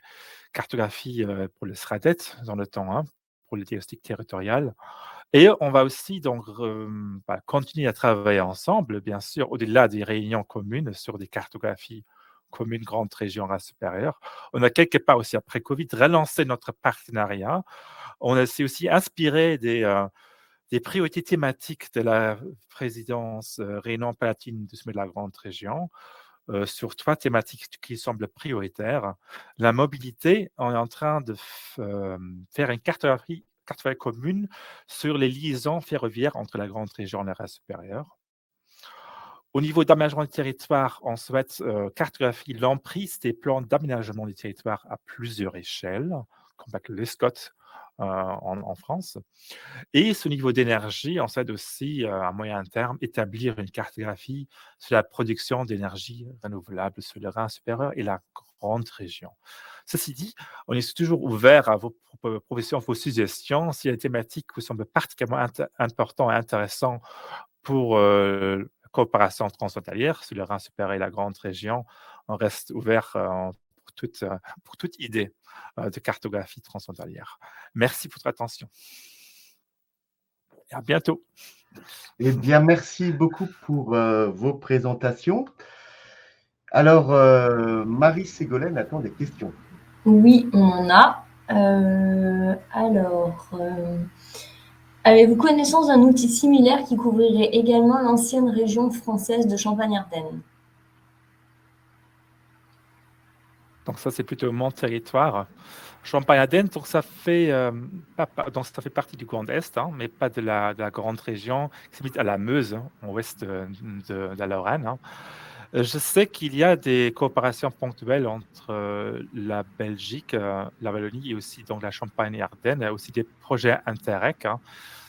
cartographies pour le SRADET dans le temps, pour le diagnostic territorial. Et on va aussi donc continuer à travailler ensemble, bien sûr, au-delà des réunions communes sur des cartographies communes Grande Région Rhin supérieur. On a quelque part aussi, après Covid, relancé notre partenariat. On s'est aussi inspiré des priorités thématiques de la présidence Rhénan-Palatine de la Grande Région, sur 3 thématiques qui semblent prioritaires. La mobilité, on est en train de faire une cartographie commune sur les liaisons ferroviaires entre la Grande Région et le Rhin supérieur. Au niveau d'aménagement du territoire, on souhaite cartographier l'emprise des plans d'aménagement du territoire à plusieurs échelles, comme avec les SCOT en France. Et ce niveau d'énergie, on souhaite aussi, à moyen terme, établir une cartographie sur la production d'énergie renouvelable sur le Rhin supérieur et la Grande Région. Ceci dit, on est toujours ouvert à vos propositions, vos suggestions. S'il y a des thématiques qui vous semblent particulièrement importantes et intéressantes pour la coopération transfrontalière sur le Rhin supérieur et la Grande Région, on reste ouvert pour toute idée de cartographie transfrontalière. Merci pour votre attention. Et à bientôt. Eh bien, merci beaucoup pour vos présentations. Alors, Marie Ségolène attend des questions. Oui, on en a. Avez-vous connaissance d'un outil similaire qui couvrirait également l'ancienne région française de Champagne-Ardenne? Donc ça, c'est plutôt mon territoire. Champagne-Ardenne, donc ça fait partie du Grand Est, mais pas de la grande région, qui se limite à la Meuse, au ouest de la Lorraine. Je sais qu'il y a des coopérations ponctuelles entre la Belgique, la Wallonie et aussi donc la Champagne et Ardennes. Il y a aussi des projets Interreg.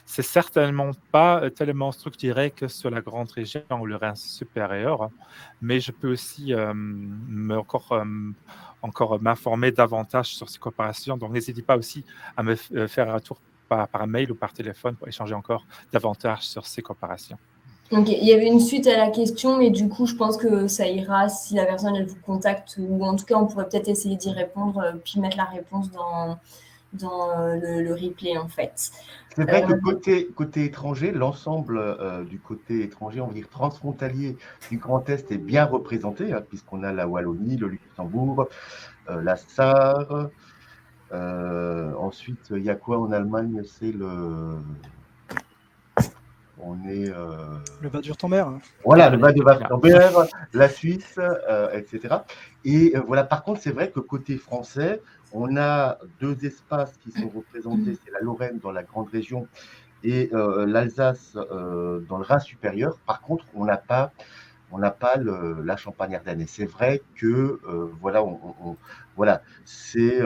C'est certainement pas tellement structuré que sur la grande région ou le Rhin supérieur, mais je peux aussi encore m'informer davantage sur ces coopérations. Donc, n'hésitez pas aussi à me faire un retour par mail ou par téléphone pour échanger encore davantage sur ces coopérations. Ok, il y avait une suite à la question, mais du coup, je pense que ça ira si la personne elle vous contacte, ou en tout cas, on pourrait peut-être essayer d'y répondre, puis mettre la réponse dans le replay, en fait. C'est vrai que côté étranger, l'ensemble du côté étranger, on va dire transfrontalier du Grand Est est bien représenté, puisqu'on a la Wallonie, le Luxembourg, la Sarre. Ensuite, il y a quoi en Allemagne? C'est le Bade-Wurtemberg. Voilà, le Bade-Wurtemberg, la Suisse, etc. Et voilà, par contre, c'est vrai que côté français, on a 2 espaces qui sont représentés, c'est la Lorraine dans la grande région et l'Alsace dans le Rhin supérieur. Par contre, on n'a pas la Champagne-Ardenne. Et c'est vrai que voilà, c'est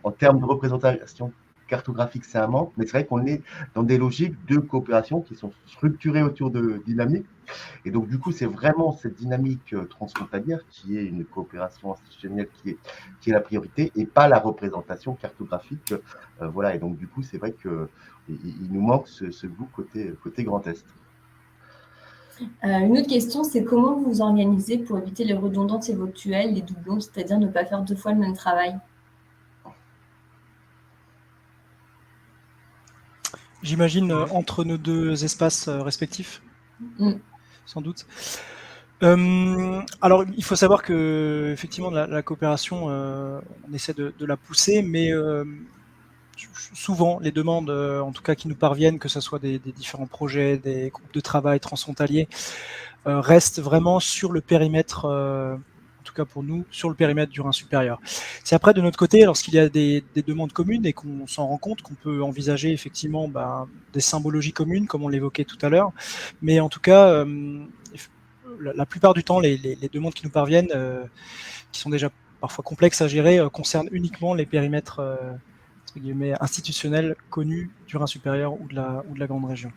en termes de représentation cartographique, c'est un manque, mais c'est vrai qu'on est dans des logiques de coopération qui sont structurées autour de dynamiques. Et donc, du coup, c'est vraiment cette dynamique transfrontalière qui est une coopération institutionnelle qui est la priorité et pas la représentation cartographique. Voilà. Et donc, du coup, c'est vrai qu'il nous manque ce goût côté Grand Est. Une autre question, c'est comment vous vous organisez pour éviter les redondances éventuelles, les doublons, c'est-à-dire ne pas faire 2 fois le même travail? J'imagine entre nos 2 espaces respectifs, sans doute. Alors, il faut savoir que effectivement la coopération, on essaie de la pousser, mais souvent les demandes, en tout cas qui nous parviennent, que ce soit des différents projets, des groupes de travail transfrontaliers, restent vraiment sur le périmètre. En tout cas pour nous, sur le périmètre du Rhin supérieur. C'est après, de notre côté, lorsqu'il y a des demandes communes et qu'on s'en rend compte, qu'on peut envisager effectivement des symbologies communes, comme on l'évoquait tout à l'heure. Mais en tout cas, la plupart du temps, les demandes qui nous parviennent, qui sont déjà parfois complexes à gérer, concernent uniquement les périmètres entre guillemets, institutionnels connus du Rhin supérieur ou de la grande région.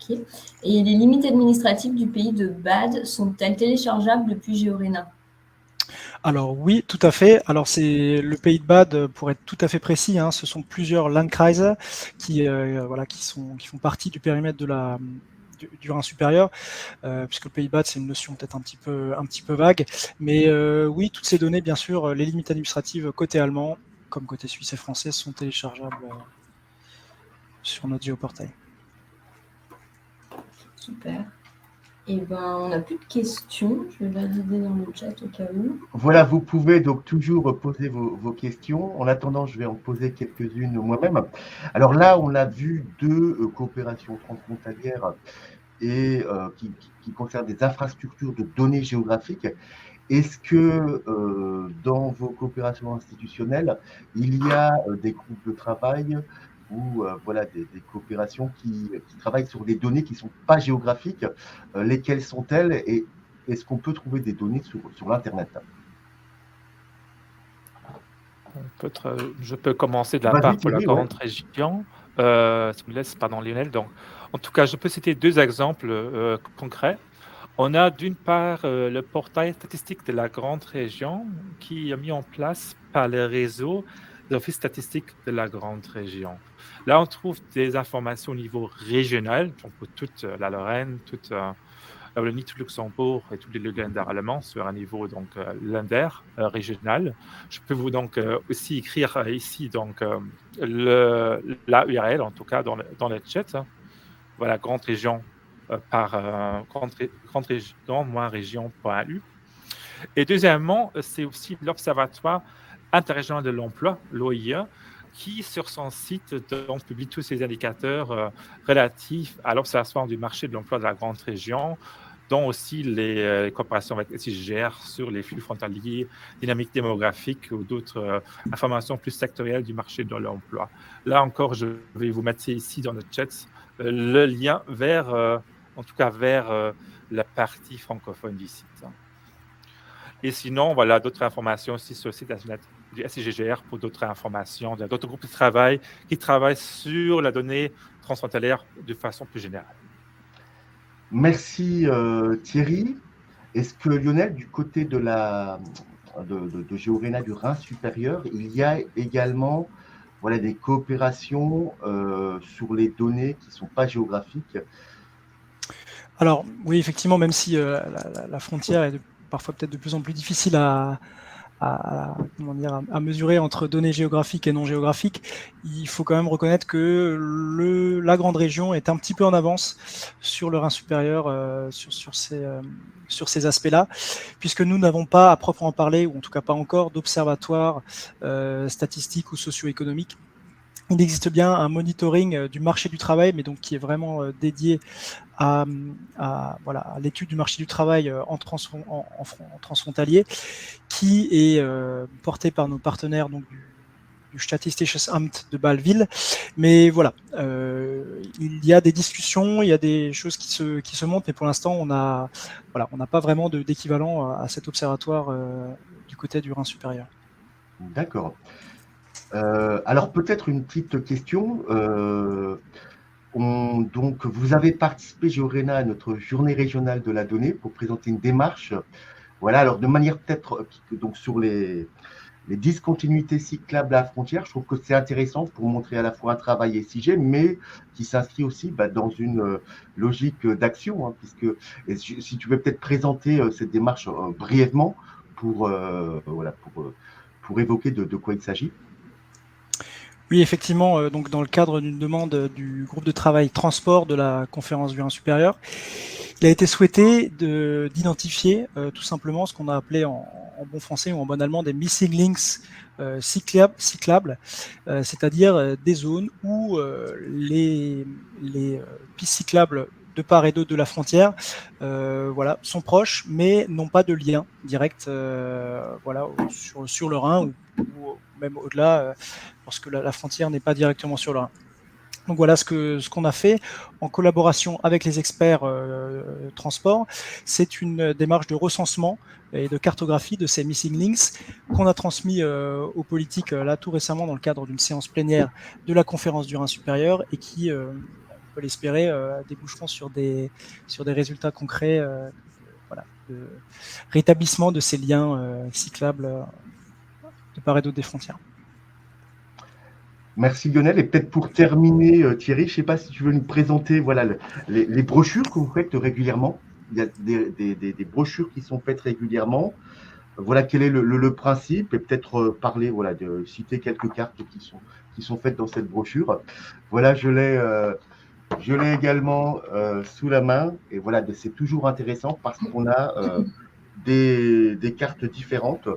Ok. Et les limites administratives du pays de Bade sont-elles téléchargeables depuis Géorena? Alors oui, tout à fait. Alors c'est le pays de Bade, pour être tout à fait précis, hein, ce sont plusieurs Landkreise qui font partie du périmètre du Rhin supérieur, puisque le pays de Bade c'est une notion peut-être un petit peu vague, mais oui, toutes ces données, bien sûr, les limites administratives côté allemand comme côté suisse et français sont téléchargeables sur notre géoportail. Super. Eh ben, on n'a plus de questions. Je vais valider dans le chat au cas où. Voilà, vous pouvez donc toujours poser vos questions. En attendant, je vais en poser quelques-unes moi-même. Alors là, on a vu deux coopérations transfrontalières et qui concernent des infrastructures de données géographiques. Est-ce que dans vos coopérations institutionnelles, il y a des groupes de travail ou des coopérations qui travaillent sur des données qui ne sont pas géographiques? Lesquelles sont-elles et est-ce qu'on peut trouver des données sur l'Internet? Je peux commencer de la Vas-y, part pour la Thierry, grande région. Si vous me laissez, pardon, Lionel. Donc, en tout cas, je peux citer deux exemples concrets. On a d'une part le portail statistique de la grande région qui est mis en place par le réseau d'office statistique de la grande région. Là, on trouve des informations au niveau régional, donc pour toute la Lorraine, toute la Wallonie, tout le Luxembourg et tous les Länder allemands sur un niveau donc Länder régional. Je peux vous donc aussi écrire ici donc la URL, en tout cas dans le chat. Voilà, grande région par grande région-région.eu. Et deuxièmement, c'est aussi l'Observatoire interrégional de l'emploi, l'OIE, qui sur son site donc, publie tous ces indicateurs relatifs à l'observation du marché de l'emploi de la grande région, dont aussi les coopérations avec SIGR sur les flux frontaliers, dynamique démographique ou d'autres informations plus sectorielles du marché de l'emploi. Là encore, je vais vous mettre ici dans le chat le lien vers, vers la partie francophone du site. Et sinon, voilà, d'autres informations aussi sur le site internet du SIGGR pour d'autres informations, d'autres groupes de travail qui travaillent sur la donnée transfrontalière de façon plus générale. Merci Thierry. Est-ce que Lionel, du côté de Géorena du Rhin supérieur, il y a également des coopérations sur les données qui ne sont pas géographiques? Alors oui, effectivement, même si la frontière est parfois peut-être de plus en plus difficile à mesurer entre données géographiques et non géographiques, il faut quand même reconnaître que la grande région est un petit peu en avance sur le Rhin supérieur sur ces aspects-là, puisque nous n'avons pas à proprement parler, ou en tout cas pas encore, d'observatoire statistique ou socio-économique. Il existe bien un monitoring du marché du travail, mais donc qui est vraiment dédié à l'étude du marché du travail en transfrontalier, qui est porté par nos partenaires donc, du Statistisches Amt de Bâle-Ville. Mais voilà, il y a des discussions, il y a des choses qui se montent, mais pour l'instant, on n'a pas vraiment d'équivalent à cet observatoire du côté du Rhin supérieur. D'accord. Alors peut-être une petite question. Donc, vous avez participé, Géorena, à notre journée régionale de la donnée pour présenter une démarche. Voilà, alors de manière peut-être donc sur les discontinuités cyclables à la frontière, je trouve que c'est intéressant pour montrer à la fois un travail SIG, mais qui s'inscrit aussi dans une logique d'action, hein, puisque si tu veux peut-être présenter cette démarche brièvement pour évoquer de quoi il s'agit. Oui, effectivement, donc dans le cadre d'une demande du groupe de travail transport de la conférence du Rhin supérieur, il a été souhaité d'identifier tout simplement ce qu'on a appelé en bon français ou en bon allemand des missing links cyclables, c'est-à-dire des zones où les pistes cyclables de part et d'autre de la frontière sont proches mais n'ont pas de lien direct sur le Rhin ou même au-delà lorsque la frontière n'est pas directement sur le Rhin. Donc voilà ce qu'on a fait en collaboration avec les experts transport. C'est une démarche de recensement et de cartographie de ces missing links qu'on a transmis aux politiques là tout récemment dans le cadre d'une séance plénière de la conférence du Rhin supérieur et qui, on peut l'espérer, déboucheront sur des résultats concrets de rétablissement de ces liens cyclables de part et d'autre des frontières. Merci Lionel. Et peut-être pour terminer, Thierry, je ne sais pas si tu veux nous présenter les brochures que vous faites régulièrement. Il y a des brochures qui sont faites régulièrement. Voilà quel est le principe et peut-être parler, de citer quelques cartes qui sont faites dans cette brochure. Voilà, je l'ai également sous la main et voilà, c'est toujours intéressant parce qu'on a des cartes différentes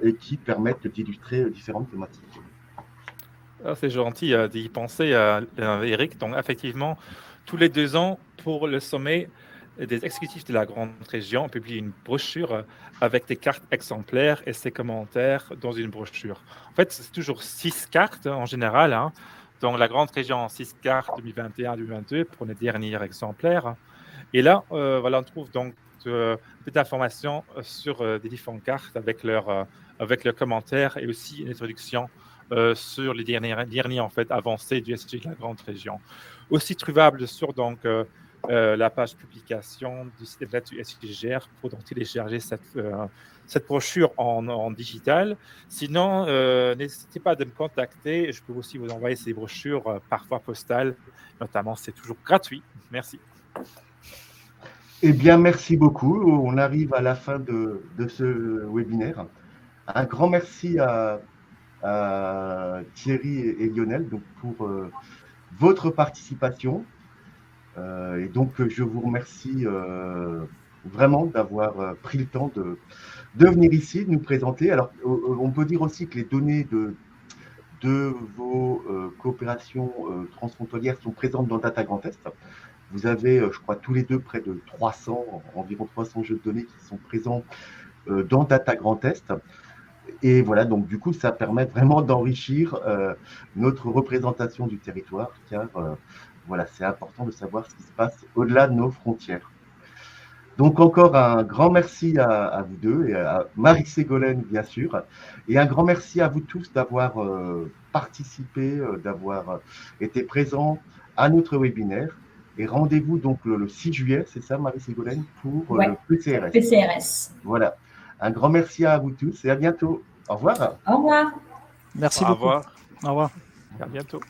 et qui permettent d'illustrer différentes thématiques. Ah, c'est gentil d'y penser, Eric. Donc, effectivement, tous les 2 ans, pour le sommet des exécutifs de la grande région, on publie une brochure avec des cartes exemplaires et ses commentaires dans une brochure. En fait, c'est toujours 6 cartes en général. Hein. Donc, la grande région, 6 cartes 2021-2022 pour les derniers exemplaires. Et là, voilà, on trouve donc des informations sur des différentes cartes avec leurs commentaires et aussi une introduction sur les derniers en fait, avancées du SG de la grande région. Aussi trouvable sur donc, la page publication du site internet du SGGR pour donc, télécharger cette brochure en digital. Sinon, n'hésitez pas à me contacter. Je peux aussi vous envoyer ces brochures par voie postale. Notamment, c'est toujours gratuit. Merci. Eh bien, merci beaucoup. On arrive à la fin de ce webinaire. Un grand merci à Thierry et Lionel donc, pour votre participation. Et donc, je vous remercie vraiment d'avoir pris le temps de venir ici, de nous présenter. Alors, on peut dire aussi que les données de vos coopérations transfrontalières sont présentes dans Data Grand Est. Vous avez, je crois, tous les deux près de environ 300 jeux de données qui sont présents dans Data Grand Est. Et voilà, donc du coup, ça permet vraiment d'enrichir notre représentation du territoire, car voilà, c'est important de savoir ce qui se passe au-delà de nos frontières. Donc encore un grand merci à vous deux et à Marie-Ségolène, bien sûr, et un grand merci à vous tous d'avoir participé, d'avoir été présents à notre webinaire. Et rendez-vous donc le 6 juillet, c'est ça, Marie-Ségolène, pour le PCRS. PCRS. Voilà. Un grand merci à vous tous et à bientôt. Au revoir. Au revoir. Merci beaucoup. Au revoir. Au revoir. À bientôt.